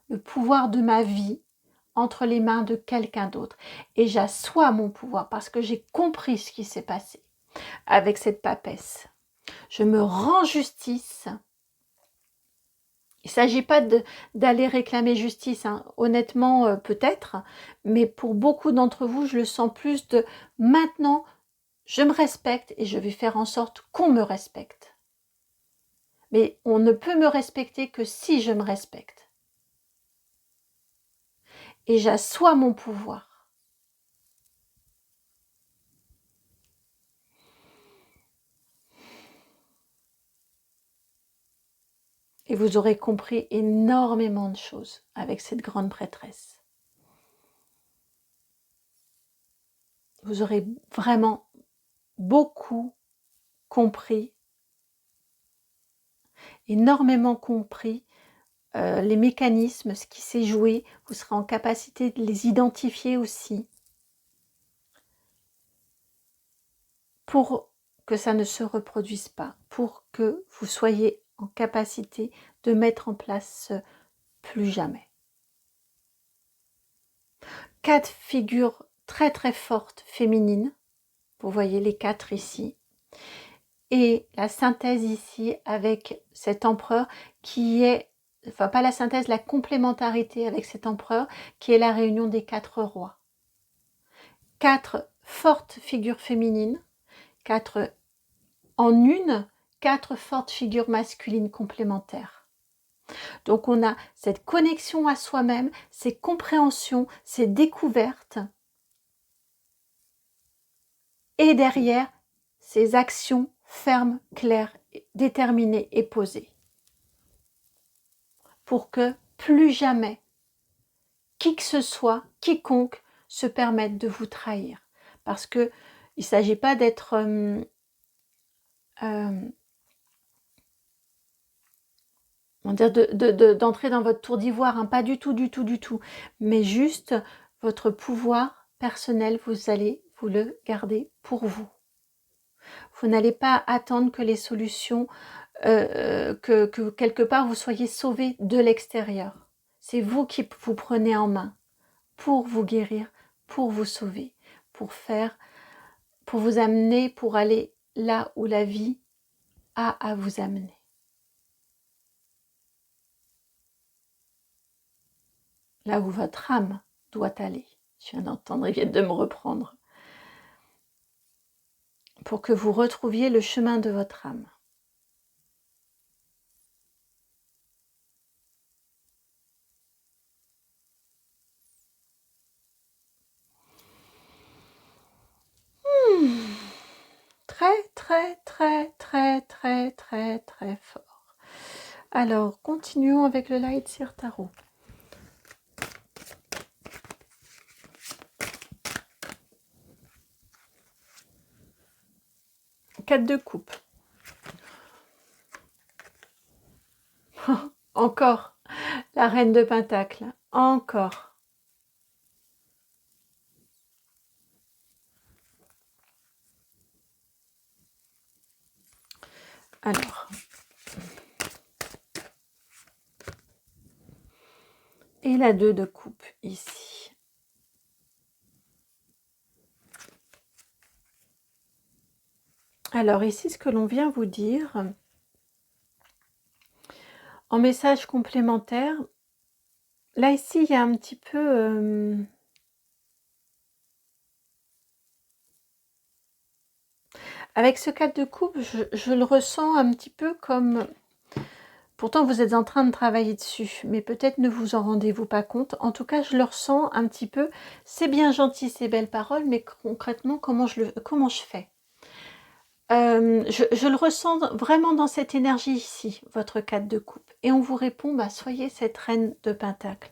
le pouvoir de ma vie, entre les mains de quelqu'un d'autre. Et j'assois mon pouvoir parce que j'ai compris ce qui s'est passé avec cette papesse. Je me rends justice. Il ne s'agit pas d'aller réclamer justice, hein. Honnêtement, peut-être, mais pour beaucoup d'entre vous, je le sens plus de maintenant, je me respecte et je vais faire en sorte qu'on me respecte. Mais on ne peut me respecter que si je me respecte. Et j'assois mon pouvoir. Et vous aurez compris énormément de choses avec cette grande prêtresse. Vous aurez vraiment beaucoup compris, énormément compris les mécanismes, ce qui s'est joué. Vous serez en capacité de les identifier aussi pour que ça ne se reproduise pas, pour que vous soyez en capacité de mettre en place ce plus jamais. 4 figures très très fortes féminines, vous voyez les 4 ici, et la synthèse ici avec cet empereur qui est, enfin pas la synthèse, la complémentarité avec cet empereur qui est la réunion des 4 rois. 4 fortes figures féminines, 4 en une, 4 fortes figures masculines complémentaires. Donc on a cette connexion à soi-même, ces compréhensions, ces découvertes, et derrière, ces actions fermes, claires déterminée et posée pour que plus jamais qui que ce soit, quiconque se permette de vous trahir. Parce que il ne s'agit pas d'être d'entrer dans votre tour d'ivoire, hein, pas du tout, du tout, du tout. Mais juste votre pouvoir personnel, vous allez vous le garder pour vous. Vous n'allez pas attendre que les solutions, que quelque part vous soyez sauvé de l'extérieur. C'est vous qui vous prenez en main pour vous guérir, pour vous sauver, pour vous amener, pour aller là où la vie a à vous amener. Là où votre âme doit aller. Je viens d'entendre, ils viennent de me reprendre. Pour que vous retrouviez le chemin de votre âme. Très, très, très, très, très, très, très fort. Alors, continuons avec le Light Seer Tarot. Quatre de coupe. Encore la reine de Pentacle. Encore. Alors. Et la 2 de coupe ici. Alors ici, ce que l'on vient vous dire, en message complémentaire, là ici, il y a un petit peu... avec ce 4 de coupe, je le ressens un petit peu comme... Pourtant, vous êtes en train de travailler dessus, mais peut-être ne vous en rendez-vous pas compte. En tout cas, je le ressens un petit peu. C'est bien gentil, ces belles paroles, mais concrètement, comment je fais? Je le ressens vraiment dans cette énergie ici, votre 4 de coupe. Et on vous répond, bah, soyez cette reine de Pentacle.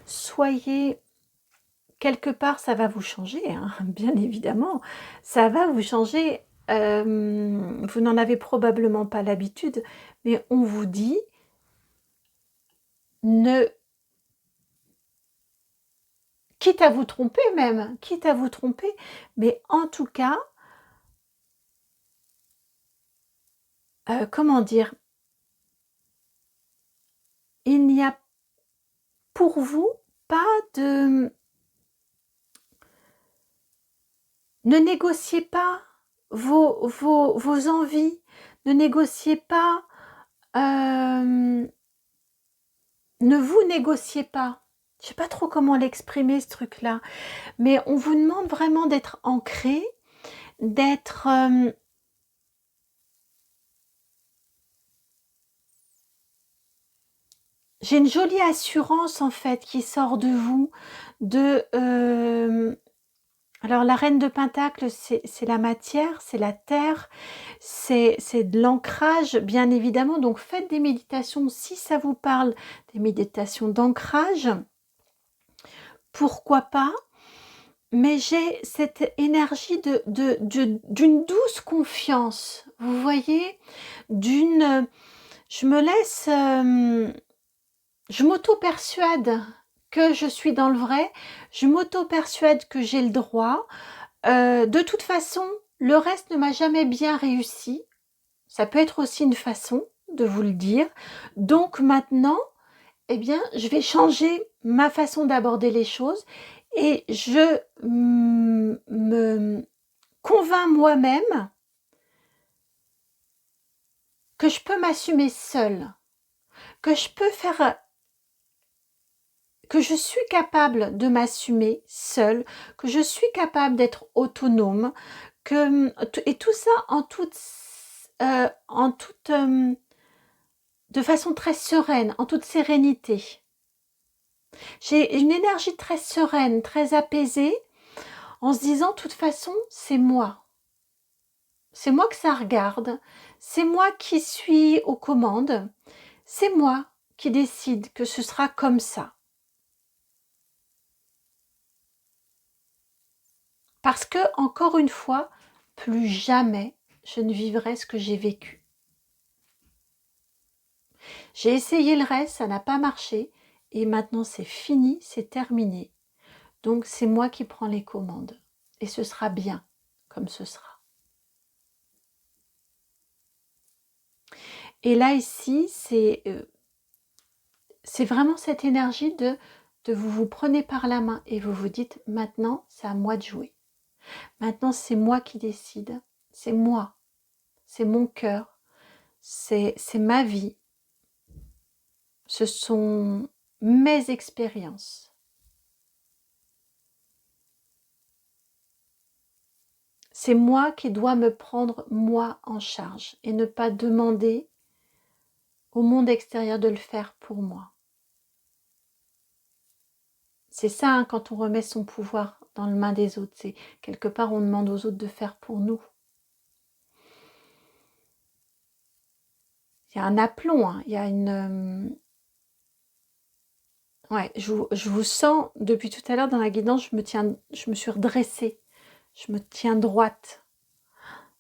Soyez, quelque part, ça va vous changer, hein, bien évidemment. Ça va vous changer. Vous n'en avez probablement pas l'habitude, mais on vous dit, quitte à vous tromper même, quitte à vous tromper, mais en tout cas, comment dire, il n'y a pour vous pas de... Ne négociez pas vos envies, ne négociez pas, ne vous négociez pas. Je ne sais pas trop comment l'exprimer ce truc-là, mais on vous demande vraiment d'être ancré, d'être... j'ai une jolie assurance en fait qui sort de vous, de... alors la reine de Pentacle, c'est la matière, c'est la terre, c'est de l'ancrage bien évidemment. Donc faites des méditations si ça vous parle, des méditations d'ancrage, pourquoi pas. Mais j'ai cette énergie d'une douce confiance, vous voyez, je me laisse, je m'auto-persuade que je suis dans le vrai, je m'auto-persuade que j'ai le droit. De toute façon, le reste ne m'a jamais bien réussi. Ça peut être aussi une façon de vous le dire. Donc maintenant, eh bien, je vais changer ma façon d'aborder les choses et je me convainc moi-même que je peux m'assumer seule, que je peux faire... que je suis capable de m'assumer seule, que je suis capable d'être autonome, et tout ça de façon très sereine, en toute sérénité. J'ai une énergie très sereine, très apaisée, en se disant, de toute façon, c'est moi. C'est moi que ça regarde, c'est moi qui suis aux commandes, c'est moi qui décide que ce sera comme ça. Parce que, encore une fois, plus jamais je ne vivrai ce que j'ai vécu. J'ai essayé le reste, ça n'a pas marché, et maintenant c'est fini, c'est terminé. Donc c'est moi qui prends les commandes, et ce sera bien comme ce sera. Et là ici, c'est vraiment cette énergie de vous prenez par la main et vous vous dites maintenant c'est à moi de jouer. Maintenant c'est moi qui décide, c'est moi, c'est mon cœur, c'est ma vie, ce sont mes expériences. C'est moi qui dois me prendre moi en charge et ne pas demander au monde extérieur de le faire pour moi. C'est ça hein, quand on remet son pouvoir dans les mains des autres, c'est quelque part on demande aux autres de faire pour nous. Il y a un aplomb, hein, il y a une... Ouais, je vous sens, depuis tout à l'heure dans la guidance, je me suis redressée, je me tiens droite.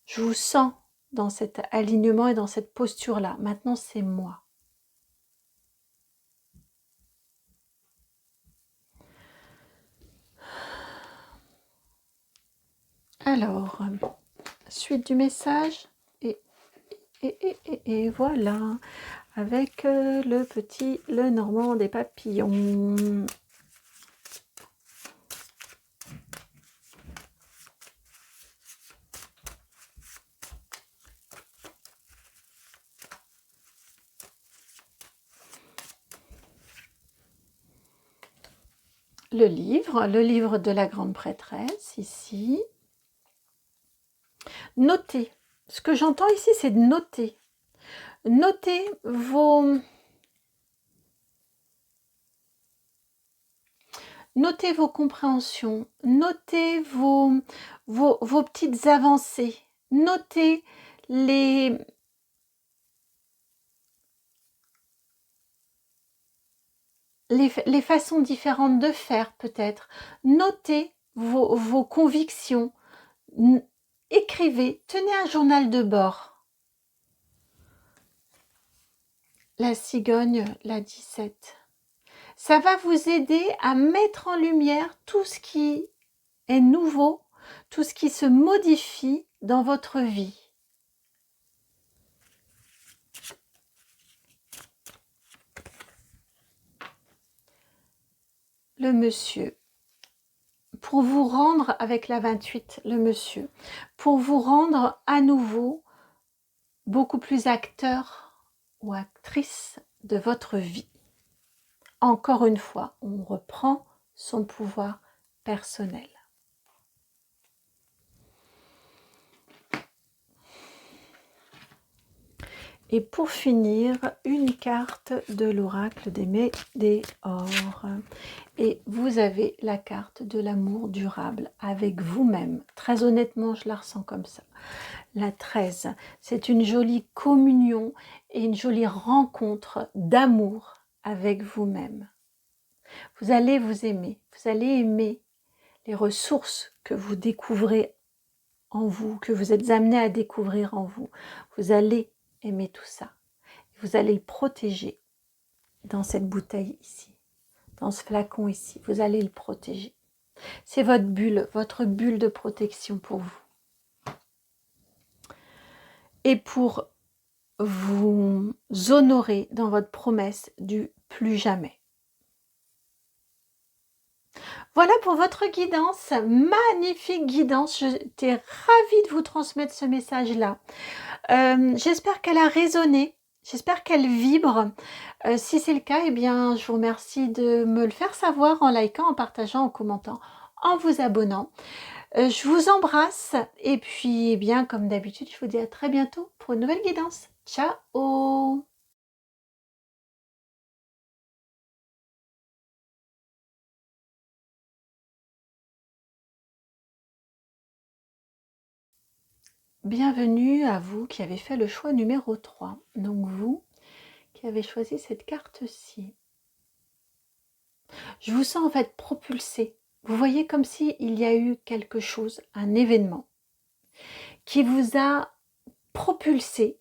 Je vous sens dans cet alignement et dans cette posture-là. Maintenant, c'est moi. Alors, suite du message, et voilà, avec le Normand des papillons. Le livre de la grande prêtresse, ici. Notez. Ce que j'entends ici, c'est de noter. Notez vos compréhensions, notez vos petites avancées, notez les façons différentes de faire peut-être. Notez vos convictions, écrivez, tenez un journal de bord. La cigogne, la 17. Ça va vous aider à mettre en lumière tout ce qui est nouveau, tout ce qui se modifie dans votre vie. Le monsieur. Pour vous rendre, avec la 28, le monsieur, pour vous rendre à nouveau beaucoup plus acteur ou actrice de votre vie. Encore une fois, on reprend son pouvoir personnel. Et pour finir, une carte de l'oracle des Médéors. Et vous avez la carte de l'amour durable avec vous-même. Très honnêtement, je la ressens comme ça. La 13, c'est une jolie communion et une jolie rencontre d'amour avec vous-même. Vous allez vous aimer, vous allez aimer les ressources que vous découvrez en vous, que vous êtes amené à découvrir en vous. Vous allez aimer tout ça. Vous allez le protéger dans cette bouteille ici, dans ce flacon ici. Vous allez le protéger. C'est votre bulle de protection pour vous. Et pour vous honorer dans votre promesse du plus jamais. Voilà pour votre guidance, magnifique guidance. J'étais ravie de vous transmettre ce message-là. J'espère qu'elle a résonné, j'espère qu'elle vibre. Si c'est le cas, eh bien, je vous remercie de me le faire savoir en likant, en partageant, en commentant, en vous abonnant. Je vous embrasse et puis, eh bien, comme d'habitude, je vous dis à très bientôt pour une nouvelle guidance. Ciao! bienvenue à vous qui avez fait le choix numéro 3. Donc vous qui avez choisi cette carte-ci. Je vous sens en fait propulsé. Vous voyez comme si il y a eu quelque chose, un événement, qui vous a propulsé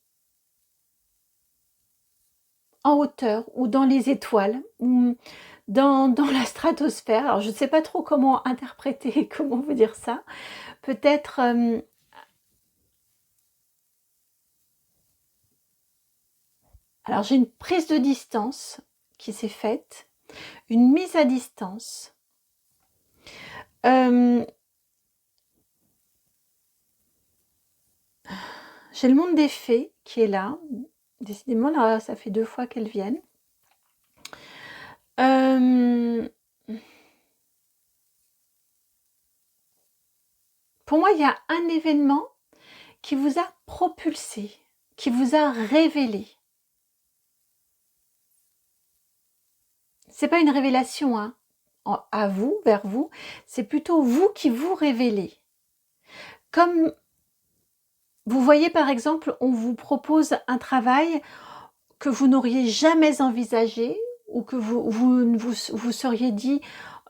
en hauteur ou dans les étoiles, ou dans la stratosphère. Alors je ne sais pas trop comment interpréter, comment vous dire ça. Peut-être... alors j'ai une prise de distance qui s'est faite, une mise à distance. J'ai le monde des fées qui est là. Décidément, là, ça fait 2 fois qu'elles viennent. Pour moi, il y a un événement qui vous a propulsé, qui vous a révélé. C'est pas une révélation hein, à vous, vers vous, c'est plutôt vous qui vous révélez. Comme vous voyez par exemple, on vous propose un travail que vous n'auriez jamais envisagé ou que vous seriez dit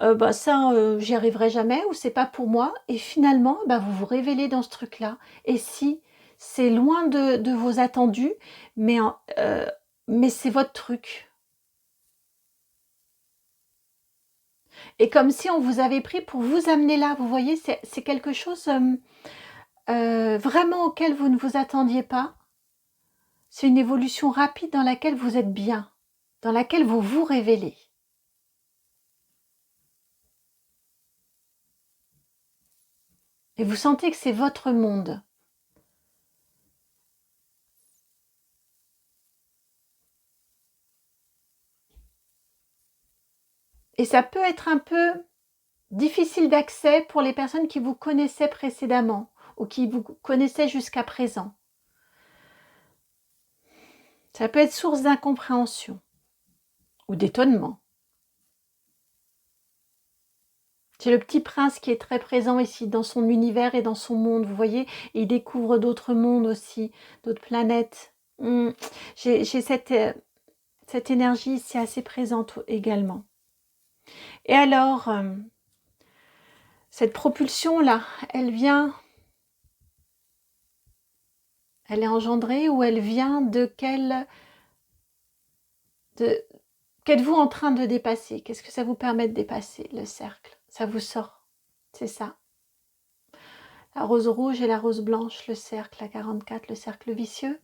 bah ça j'y arriverai jamais ou c'est pas pour moi et finalement bah, vous vous révélez dans ce truc là et si c'est loin de vos attendus mais c'est votre truc et comme si on vous avait pris pour vous amener là, vous voyez c'est quelque chose vraiment auquel vous ne vous attendiez pas. C'est une évolution rapide dans laquelle vous êtes bien, dans laquelle vous vous révélez. Et vous sentez que c'est votre monde. Et ça peut être un peu difficile d'accès pour les personnes qui vous connaissaient précédemment ou qui vous connaissaient jusqu'à présent. Ça peut être source d'incompréhension ou d'étonnement. C'est le petit prince qui est très présent ici dans son univers et dans son monde, vous voyez, et il découvre d'autres mondes aussi, d'autres planètes. J'ai cette énergie ici assez présente également. Et alors, cette propulsion-là, elle est engendrée ou elle vient de qu'êtes-vous en train de dépasser? Qu'est-ce que ça vous permet de dépasser, le cercle? Ça vous sort, c'est ça. La rose rouge et la rose blanche, le cercle, la 44, le cercle vicieux.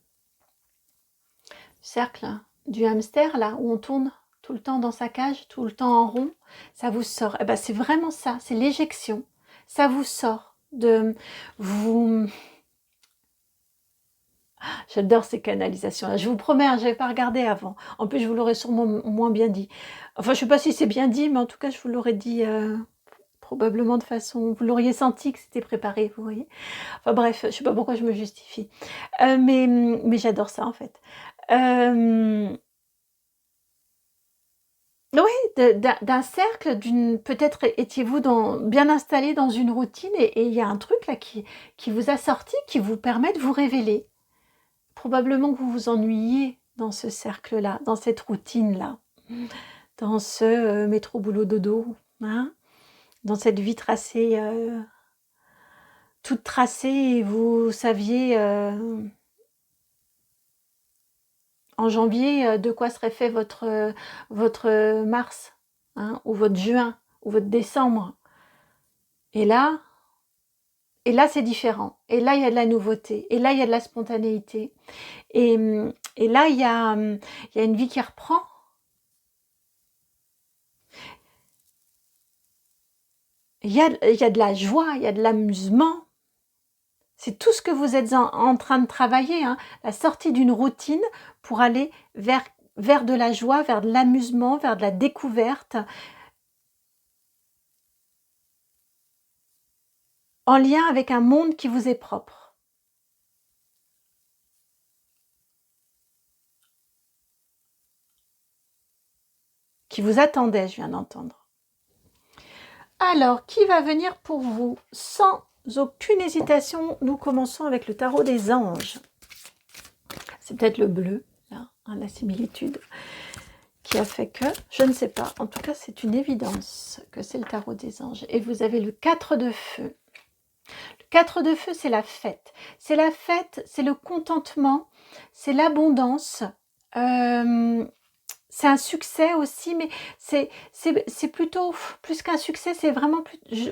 Cercle du hamster, là, où on tourne tout le temps dans sa cage, tout le temps en rond, ça vous sort. Eh ben, c'est vraiment ça, c'est l'éjection. Ça vous sort de vous... J'adore ces canalisations-là. Je vous promets, hein, je n'avais pas regardé avant. En plus, je vous l'aurais sûrement moins bien dit. Enfin, je ne sais pas si c'est bien dit, mais en tout cas, je vous l'aurais dit probablement de façon... Vous l'auriez senti que c'était préparé, vous voyez. Enfin bref, je ne sais pas pourquoi je me justifie. Mais j'adore ça, en fait. Oui, d'un cercle, peut-être étiez-vous bien installé dans une routine et il y a un truc là qui vous a sorti, qui vous permet de vous révéler. Probablement que vous vous ennuyiez dans ce cercle-là, dans cette routine-là, dans ce métro boulot dodo, hein, dans cette vie tracée, toute tracée, et vous saviez en janvier de quoi serait fait votre mars, hein, ou votre juin, ou votre décembre. Et là c'est différent. Et là, il y a de la nouveauté. Et là, il y a de la spontanéité. Et là, il y a une vie qui reprend. Il y a de la joie, il y a de l'amusement. C'est tout ce que vous êtes en train de travailler. Hein. La sortie d'une routine pour aller vers de la joie, vers de l'amusement, vers de la découverte. En lien avec un monde qui vous est propre. Qui vous attendait, je viens d'entendre. Alors, qui va venir pour vous sans aucune hésitation, nous commençons avec le tarot des anges. C'est peut-être le bleu, là, hein, la similitude, qui a fait que, je ne sais pas, en tout cas c'est une évidence que c'est le tarot des anges. Et vous avez le 4 de feu. Le 4 de feu, c'est la fête. C'est la fête, c'est le contentement, c'est l'abondance. C'est un succès aussi, mais c'est plutôt, plus qu'un succès, c'est vraiment,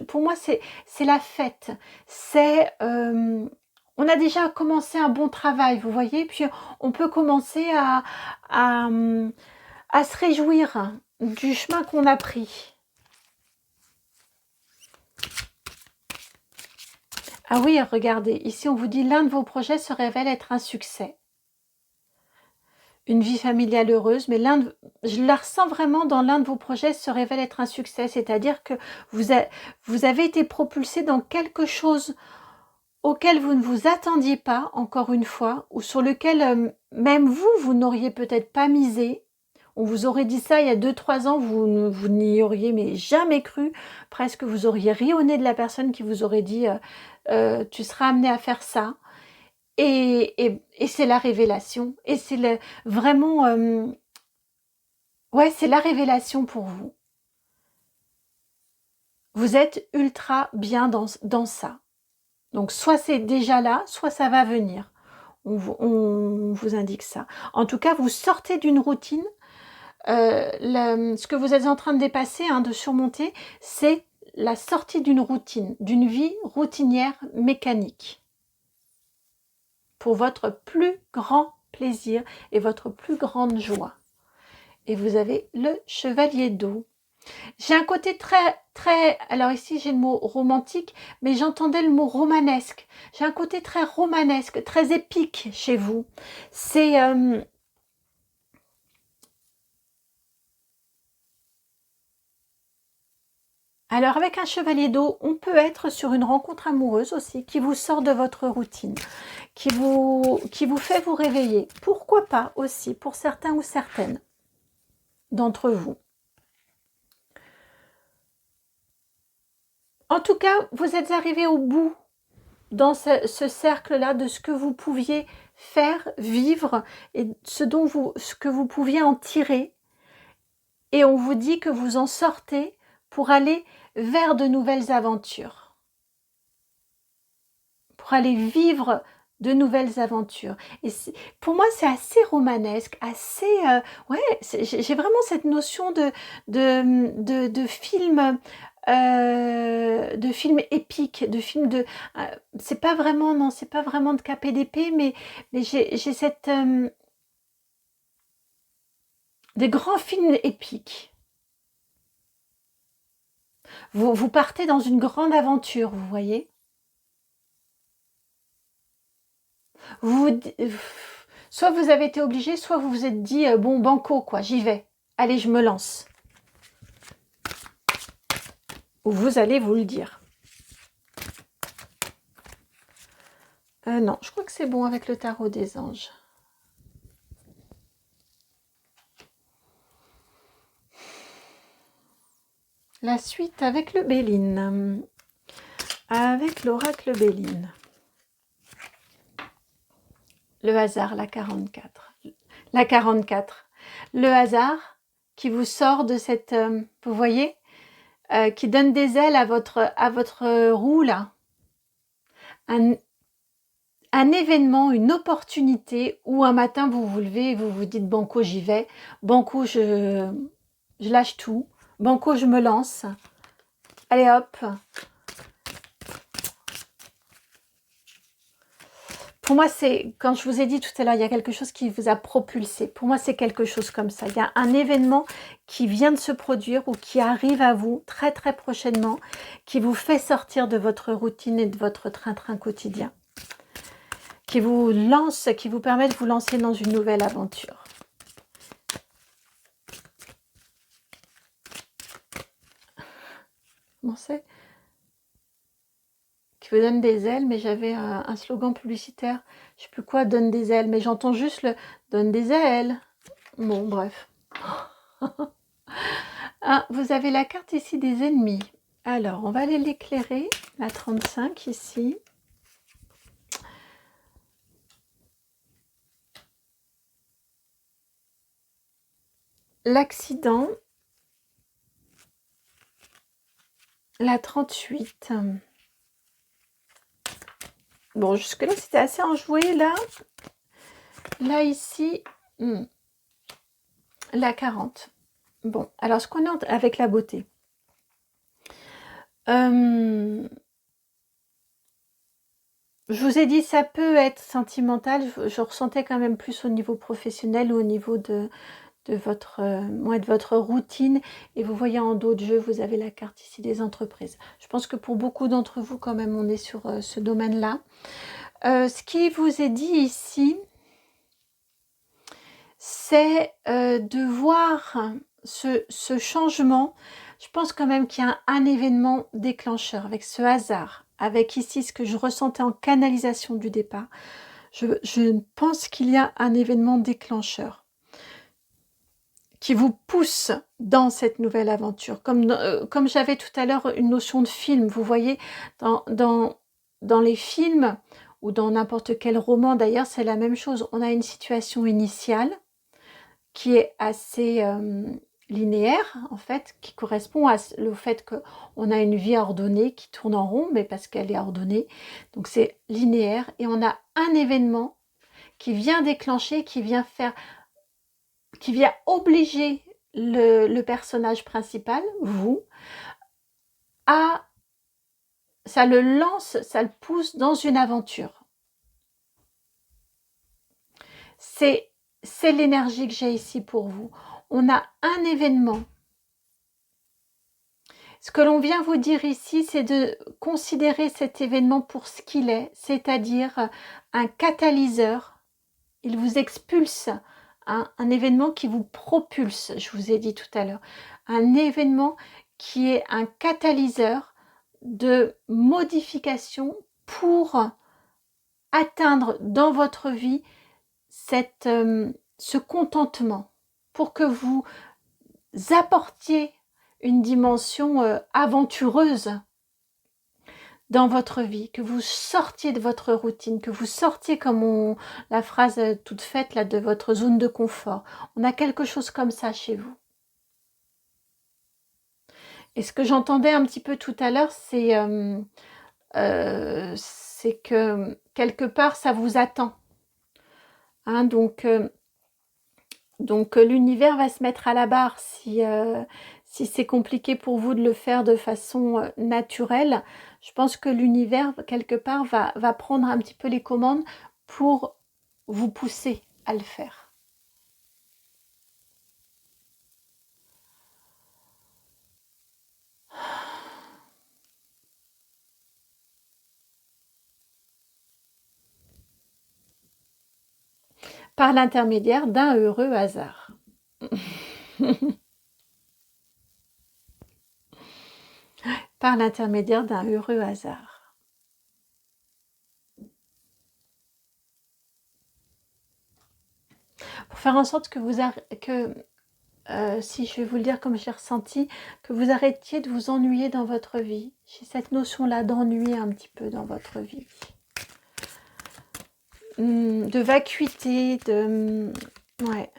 pour moi, c'est la fête. C'est, on a déjà commencé un bon travail, vous voyez, puis on peut commencer à se réjouir du chemin qu'on a pris. Ah oui, regardez, ici on vous dit l'un de vos projets se révèle être un succès. Une vie familiale heureuse, mais je la ressens vraiment dans l'un de vos projets se révèle être un succès, c'est-à-dire que vous avez été propulsé dans quelque chose auquel vous ne vous attendiez pas, encore une fois, ou sur lequel même vous n'auriez peut-être pas misé. On vous aurait dit ça il y a 2-3 ans, vous n'y auriez mais jamais cru, presque vous auriez ri au nez de la personne qui vous aurait dit tu seras amené à faire ça. Et c'est la révélation. Et c'est vraiment... ouais, c'est la révélation pour vous. Vous êtes ultra bien dans ça. Donc, soit c'est déjà là, soit ça va venir. On vous indique ça. En tout cas, vous sortez d'une routine. Ce que vous êtes en train de dépasser, hein, de surmonter, c'est la sortie d'une routine, d'une vie routinière mécanique. Pour votre plus grand plaisir et votre plus grande joie. Et vous avez le chevalier d'eau. J'ai un côté très... Alors ici, j'ai le mot romantique, mais j'entendais le mot romanesque. J'ai un côté très romanesque, très épique chez vous. C'est... Alors avec un chevalier d'eau, on peut être sur une rencontre amoureuse aussi, qui vous sort de votre routine, qui vous fait vous réveiller. Pourquoi pas aussi, pour certains ou certaines d'entre vous. En tout cas, vous êtes arrivé au bout dans ce cercle-là de ce que vous pouviez faire, vivre et ce que vous pouviez en tirer. Et on vous dit que vous en sortez pour aller vers de nouvelles aventures. Pour aller vivre de nouvelles aventures. Et pour moi, c'est assez romanesque, assez... ouais, j'ai vraiment cette notion de film... de films épiques, de films de... c'est pas vraiment, non, c'est pas vraiment de KPDP, mais j'ai cette... des grands films épiques. Vous partez dans une grande aventure, vous voyez. Soit vous avez été obligé, soit vous vous êtes dit, bon, banco, quoi, j'y vais. Allez, je me lance. Ou vous allez vous le dire. Non, je crois que c'est bon avec le tarot des anges. La suite avec le Béline. Avec l'oracle Béline. Le hasard, la 44. La 44. Le hasard qui vous sort de cette... vous voyez, qui donne des ailes à votre roue, là. Un événement, une opportunité où un matin vous vous levez et vous vous dites banco j'y vais, banco je lâche tout, banco je me lance, allez hop. Pour moi c'est, quand je vous ai dit tout à l'heure, il y a quelque chose qui vous a propulsé, pour moi c'est quelque chose comme ça, il y a un événement qui vient de se produire ou qui arrive à vous très très prochainement, qui vous fait sortir de votre routine et de votre train-train quotidien. Qui vous lance, qui vous permet de vous lancer dans une nouvelle aventure. Comment c'est? Qui vous donne des ailes, mais j'avais un slogan publicitaire. Je sais plus quoi, donne des ailes, mais j'entends juste le donne des ailes. Bon, bref. Ah, vous avez la carte ici des ennemis. Alors, on va aller l'éclairer, la 35 ici. L'accident, la 38. Bon, jusque-là, c'était assez enjoué, là. Là, ici, la 40. Bon, alors, ce qu'on a avec la beauté. Je vous ai dit, ça peut être sentimental. Je ressentais quand même plus au niveau professionnel ou au niveau de votre routine. Et vous voyez en dos de jeu, vous avez la carte ici des entreprises. Je pense que pour beaucoup d'entre vous, quand même, on est sur ce domaine-là. Ce qui vous est dit ici, c'est de voir ce changement. Je pense quand même qu'il y a un événement déclencheur avec ce hasard, avec ici ce que je ressentais en canalisation du départ. Je pense qu'il y a un événement déclencheur qui vous pousse dans cette nouvelle aventure. Comme j'avais tout à l'heure une notion de film, vous voyez, dans les films ou dans n'importe quel roman d'ailleurs, c'est la même chose. On a une situation initiale qui est assez linéaire, en fait, qui correspond au fait qu'on a une vie ordonnée qui tourne en rond, mais parce qu'elle est ordonnée. Donc c'est linéaire et on a un événement qui vient déclencher, qui vient obliger le personnage principal, vous, ça le lance, ça le pousse dans une aventure. C'est l'énergie que j'ai ici pour vous. On a un événement. Ce que l'on vient vous dire ici, c'est de considérer cet événement pour ce qu'il est, c'est-à-dire un catalyseur. Il vous expulse, un événement qui vous propulse, je vous ai dit tout à l'heure. Un événement qui est un catalyseur de modification pour atteindre dans votre vie ce contentement, pour que vous apportiez une dimension aventureuse dans votre vie, que vous sortiez de votre routine, que vous sortiez, comme la phrase toute faite là, de votre zone de confort. On a quelque chose comme ça chez vous. Et ce que j'entendais un petit peu tout à l'heure, c'est que quelque part, ça vous attend. Hein, donc l'univers va se mettre à la barre si c'est compliqué pour vous de le faire de façon naturelle. Je pense que l'univers, quelque part, va prendre un petit peu les commandes pour vous pousser à le faire. Par l'intermédiaire d'un heureux hasard. Par l'intermédiaire d'un heureux hasard. Pour faire en sorte que si je vais vous le dire comme je l'ai ressenti, que vous arrêtiez de vous ennuyer dans votre vie. J'ai cette notion-là d'ennui un petit peu dans votre vie. De vacuité, ouais.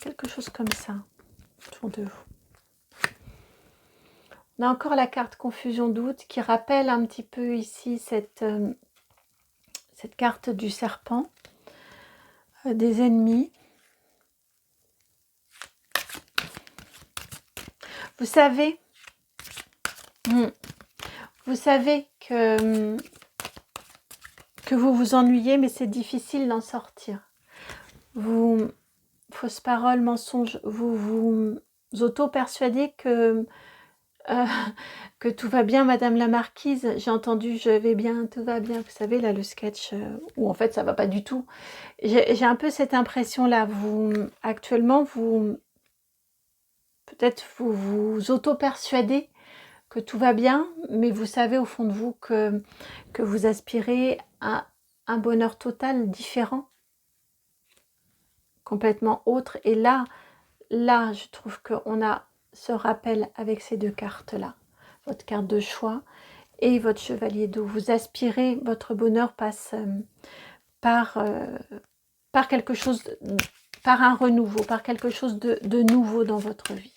Quelque chose comme ça, autour de vous. On a encore la carte confusion doute qui rappelle un petit peu ici cette carte du serpent, des ennemis. Vous savez que vous vous ennuyez, mais c'est difficile d'en sortir. Fausse parole, mensonge, vous vous auto-persuadez que tout va bien, Madame la Marquise. J'ai entendu, je vais bien, tout va bien. Vous savez, là, le sketch où en fait, ça va pas du tout. J'ai un peu cette impression-là. Actuellement, peut-être vous vous auto-persuadez que tout va bien, mais vous savez au fond de vous que vous aspirez à un bonheur total différent, complètement autre. Et là, je trouve qu'on a ce rappel avec ces deux cartes-là. Votre carte de choix et votre chevalier d'eau. Vous aspirez, votre bonheur passe par quelque chose, par un renouveau, par quelque chose de nouveau dans votre vie.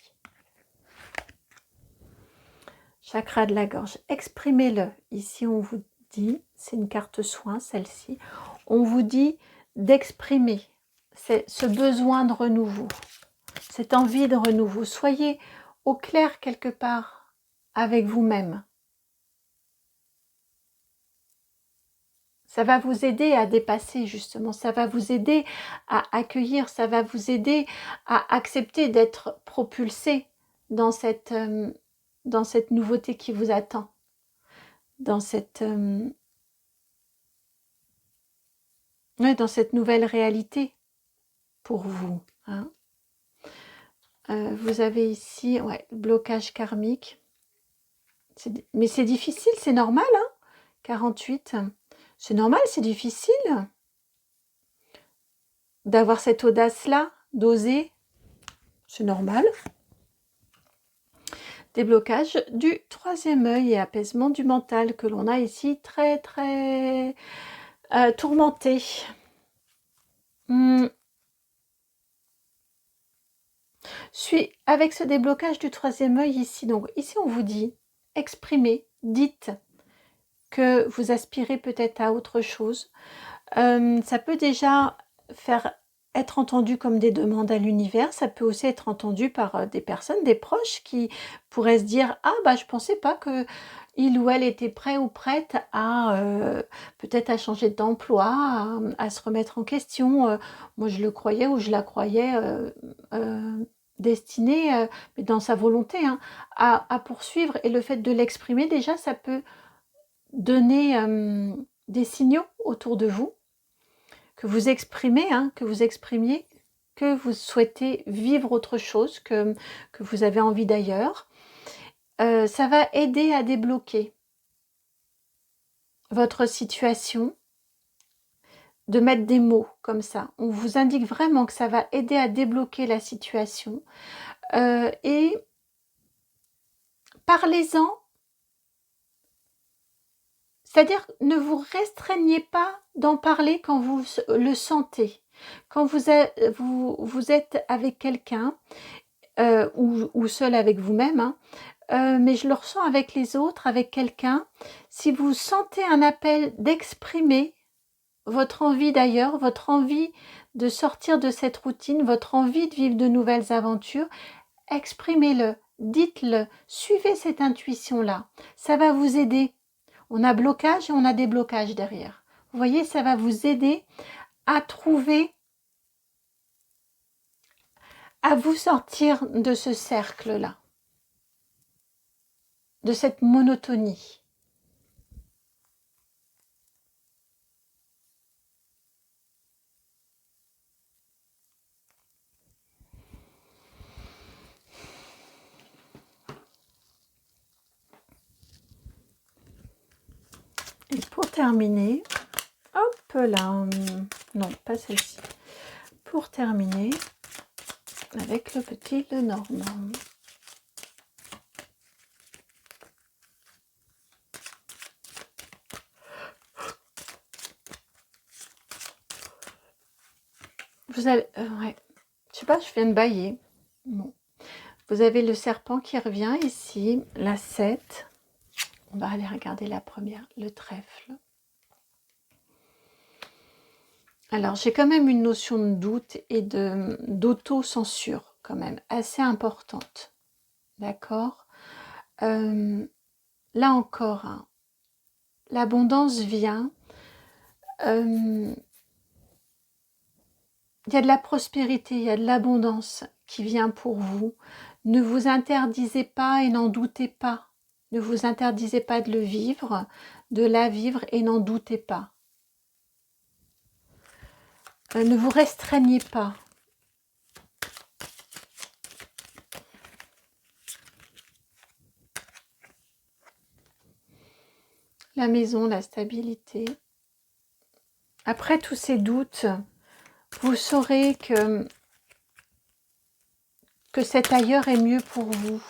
Chakra de la gorge, exprimez-le. Ici, on vous dit, c'est une carte soin, celle-ci, on vous dit d'exprimer ce besoin de renouveau, cette envie de renouveau. Soyez au clair quelque part avec vous-même. Ça va vous aider à dépasser justement, ça va vous aider à accueillir, ça va vous aider à accepter d'être propulsé dans cette nouveauté qui vous attend, dans cette nouvelle réalité pour vous. Hein. Vous avez ici blocage karmique, mais c'est difficile, c'est normal, hein, 48. C'est normal, c'est difficile d'avoir cette audace-là, d'oser. C'est normal. Déblocage du troisième œil et apaisement du mental que l'on a ici très tourmenté. Avec ce déblocage du troisième œil ici, donc ici on vous dit, exprimez, dites que vous aspirez peut-être à autre chose. Ça peut déjà être entendu comme des demandes à l'univers, ça peut aussi être entendu par des personnes, des proches qui pourraient se dire « Ah, bah je pensais pas que il ou elle était prêt ou prête à peut-être à changer d'emploi, à se remettre en question. Moi, je le croyais ou je la croyais destinée, mais dans sa volonté, hein, à poursuivre. Et le fait de l'exprimer, déjà, ça peut donner des signaux autour de vous, que vous exprimez, hein, que vous exprimiez, que vous souhaitez vivre autre chose, que vous avez envie d'ailleurs. Ça va aider à débloquer votre situation, de mettre des mots comme ça. On vous indique vraiment que ça va aider à débloquer la situation. Et parlez-en. C'est-à-dire, ne vous restreignez pas d'en parler quand vous le sentez. Quand vous êtes avec quelqu'un ou seul avec vous-même, hein, mais je le ressens avec les autres, avec quelqu'un. Si vous sentez un appel d'exprimer votre envie d'ailleurs, votre envie de sortir de cette routine, votre envie de vivre de nouvelles aventures, exprimez-le, dites-le, suivez cette intuition-là. Ça va vous aider. On a blocage et on a déblocage derrière. Vous voyez, ça va vous aider à trouver, à vous sortir de ce cercle-là, de cette monotonie. Et pour terminer, hop là, non, pas celle-ci. Pour terminer, avec le petit Lenormand. Vous avez, ouais, je sais pas, je viens de bâiller. Bon. Vous avez le serpent qui revient ici, la 7. On va aller regarder la première, le trèfle. Alors, j'ai quand même une notion de doute et d'auto-censure, quand même, assez importante. D'accord. Là encore, hein, l'abondance vient. Il y a de la prospérité, il y a de l'abondance qui vient pour vous. Ne vous interdisez pas et n'en doutez pas. Ne vous interdisez pas de le vivre, de la vivre et n'en doutez pas. Ne vous restreignez pas. La maison, la stabilité. Après tous ces doutes, vous saurez que que cet ailleurs est mieux pour vous.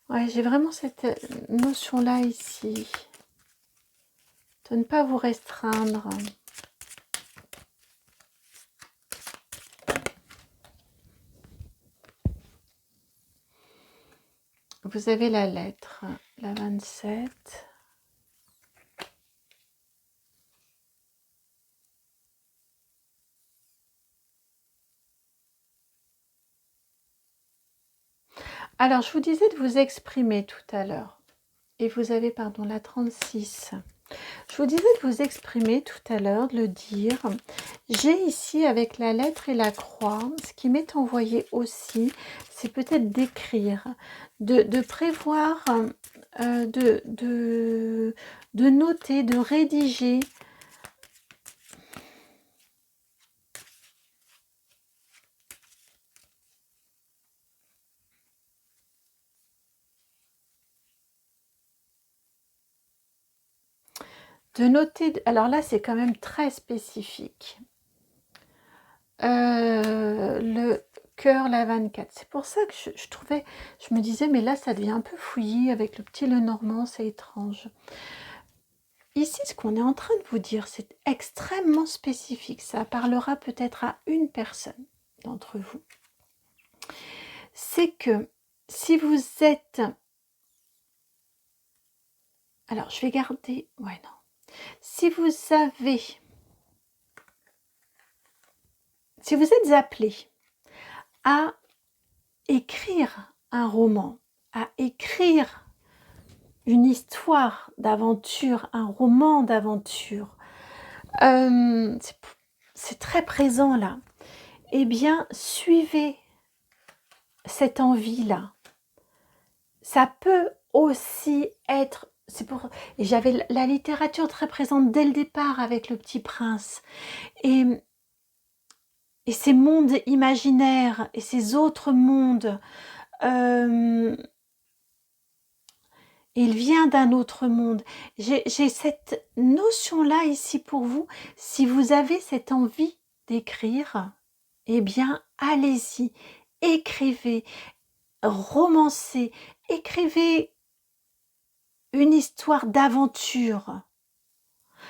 Ouais, j'ai vraiment cette notion-là ici. De ne pas vous restreindre. Vous avez la lettre, la 27. Alors, je vous disais de vous exprimer tout à l'heure. Et vous avez, pardon, la 36. Je vous disais de vous exprimer tout à l'heure, de le dire. J'ai ici, avec la lettre et la croix, ce qui m'est envoyé aussi, c'est peut-être d'écrire, de prévoir, de noter, de rédiger. De noter, alors là c'est quand même très spécifique. Le cœur, la 24. C'est pour ça que je trouvais, je me disais, mais là ça devient un peu fouillis avec le petit Lenormand, c'est étrange. Ici, ce qu'on est en train de vous dire, c'est extrêmement spécifique. Ça parlera peut-être à une personne d'entre vous. C'est que si vous êtes... Alors, je vais garder... Ouais, non. Si vous avez... Si vous êtes appelé à écrire un roman, à écrire une histoire d'aventure, un roman d'aventure, c'est très présent là. Eh bien, suivez cette envie-là. Ça peut aussi être... Et j'avais la littérature très présente dès le départ avec Le Petit Prince. Et ces mondes imaginaires et ces autres mondes... il vient d'un autre monde. J'ai cette notion-là ici pour vous. Si vous avez cette envie d'écrire, eh bien, allez-y, écrivez, romancez, écrivez une histoire d'aventure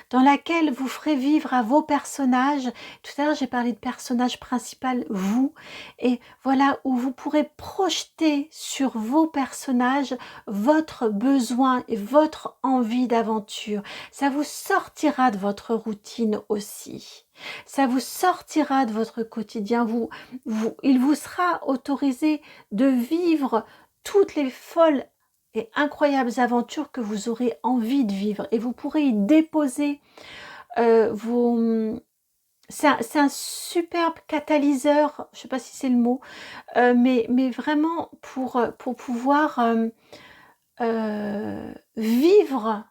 dans laquelle vous ferez vivre à vos personnages. Tout à l'heure, j'ai parlé de personnage principal, vous. Et voilà, où vous pourrez projeter sur vos personnages votre besoin et votre envie d'aventure. Ça vous sortira de votre routine aussi. Ça vous sortira de votre quotidien. Il vous sera autorisé de vivre toutes les folles et incroyables aventures que vous aurez envie de vivre, et vous pourrez y déposer vos... C'est un superbe catalyseur, je ne sais pas si c'est le mot, mais vraiment pour pouvoir vivre,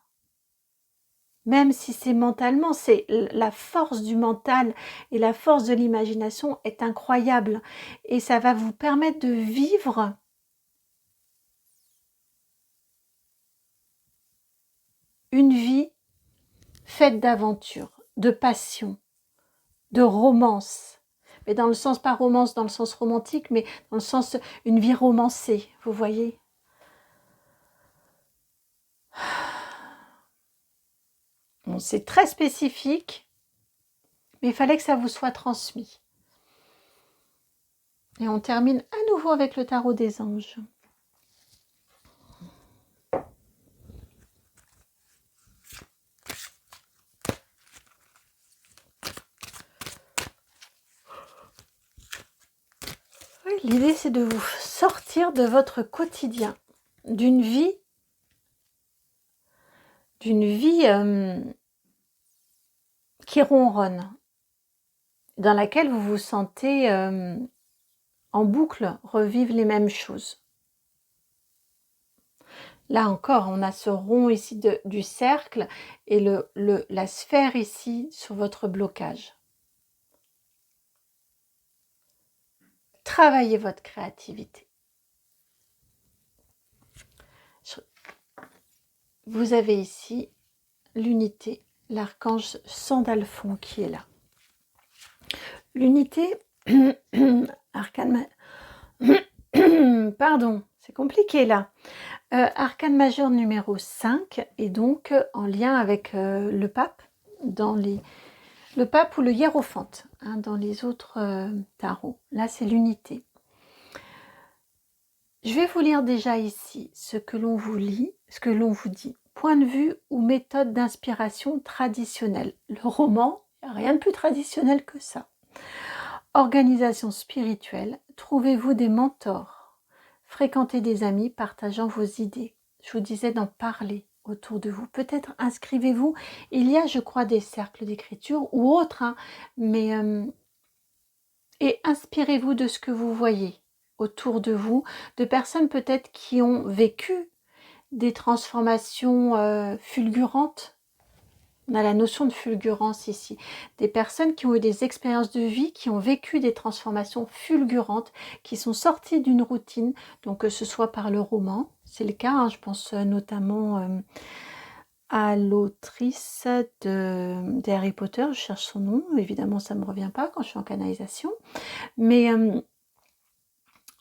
même si c'est mentalement, c'est la force du mental et la force de l'imagination est incroyable, et ça va vous permettre de vivre une vie faite d'aventure, de passion, de romance. Mais dans le sens, pas romance dans le sens romantique, mais dans le sens une vie romancée, vous voyez. Bon, c'est très spécifique, mais il fallait que ça vous soit transmis. Et on termine à nouveau avec le tarot des anges. L'idée, c'est de vous sortir de votre quotidien, d'une vie qui ronronne, dans laquelle vous vous sentez en boucle revivre les mêmes choses. Là encore, on a ce rond ici du cercle et la sphère ici sur votre blocage. Travaillez votre créativité. Vous avez ici l'unité, l'archange Sandalphon qui est là. L'unité, arcane Pardon, c'est compliqué là. Arcane majeur numéro 5, et donc en lien avec le pape, le pape ou le hiérophante, hein, dans les autres tarots. Là, c'est l'unité. Je vais vous lire déjà ici ce que l'on vous lit, ce que l'on vous dit. Point de vue ou méthode d'inspiration traditionnelle. Le roman, il n'y a rien de plus traditionnel que ça. Organisation spirituelle, trouvez-vous des mentors. Fréquentez des amis partageant vos idées. Je vous disais d'en parler autour de vous. Peut-être inscrivez-vous. Il y a, je crois, des cercles d'écriture ou autres, hein, mais et inspirez-vous de ce que vous voyez autour de vous, de personnes peut-être qui ont vécu des transformations fulgurantes. On a la notion de fulgurance ici. Des personnes qui ont eu des expériences de vie, qui ont vécu des transformations fulgurantes, qui sont sorties d'une routine, donc que ce soit par le roman, c'est le cas, hein, je pense notamment à l'autrice de Harry Potter, je cherche son nom, évidemment ça ne me revient pas quand je suis en canalisation, mais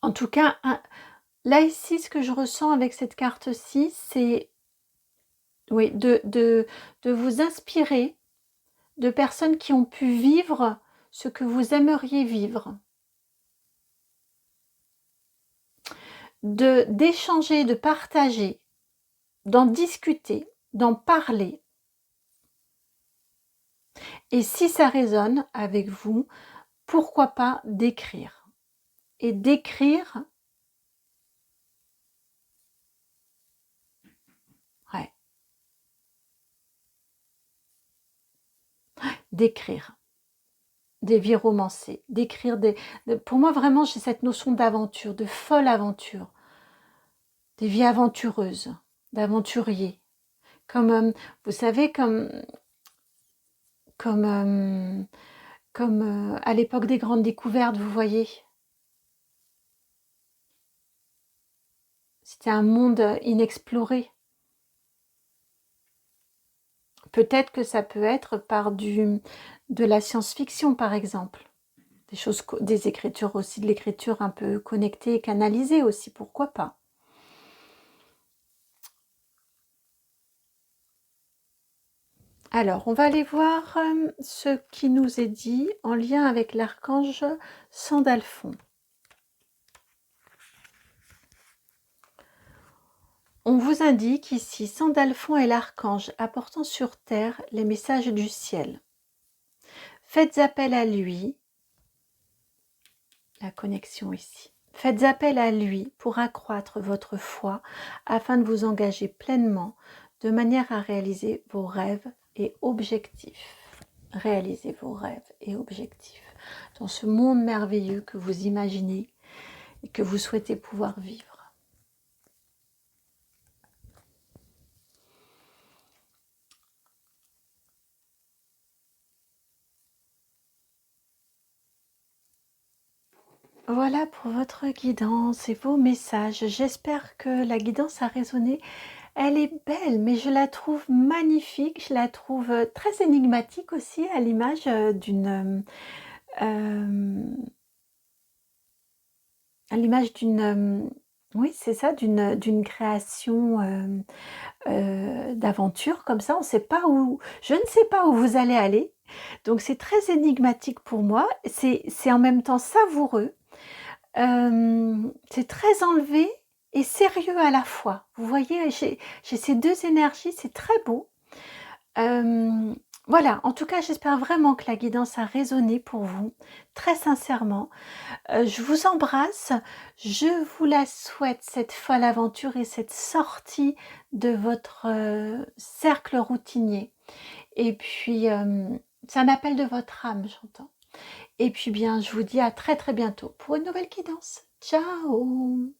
en tout cas, là ici, ce que je ressens avec cette carte-ci, c'est oui, de vous inspirer de personnes qui ont pu vivre ce que vous aimeriez vivre. D'échanger, de partager, d'en discuter, d'en parler. Et si ça résonne avec vous, pourquoi pas d'écrire. Et d'écrire, ouais, d'écrire des vies romancées, d'écrire pour moi vraiment j'ai cette notion d'aventure, de folle aventure, des vies aventureuses, d'aventuriers, comme vous savez comme à l'époque des grandes découvertes, vous voyez, c'était un monde inexploré. Peut-être que ça peut être par de la science-fiction par exemple. Des choses, des écritures aussi, de l'écriture un peu connectée et canalisée aussi, pourquoi pas. Alors, on va aller voir ce qui nous est dit en lien avec l'archange Sandalphon. On vous indique ici, Sandalphon est l'archange apportant sur terre les messages du ciel. Faites appel à lui, la connexion ici. Faites appel à lui pour accroître votre foi afin de vous engager pleinement de manière à réaliser vos rêves et objectifs. Réalisez vos rêves et objectifs dans ce monde merveilleux que vous imaginez et que vous souhaitez pouvoir vivre. Voilà pour votre guidance et vos messages. J'espère que la guidance a résonné. Elle est belle, mais je la trouve magnifique. Je la trouve très énigmatique aussi, à l'image d'une... oui, c'est ça, d'une création d'aventure comme ça. On sait pas où... Je ne sais pas où vous allez aller. Donc c'est très énigmatique pour moi. C'est en même temps savoureux. C'est très enlevé et sérieux à la fois. Vous voyez, j'ai ces deux énergies, c'est très beau. Voilà, en tout cas, j'espère vraiment que la guidance a résonné pour vous, très sincèrement. Je vous embrasse, je vous la souhaite, cette folle aventure et cette sortie de votre cercle routinier. Et puis, c'est un appel de votre âme, j'entends. Et puis bien, je vous dis à très très bientôt pour une nouvelle guidance. Ciao!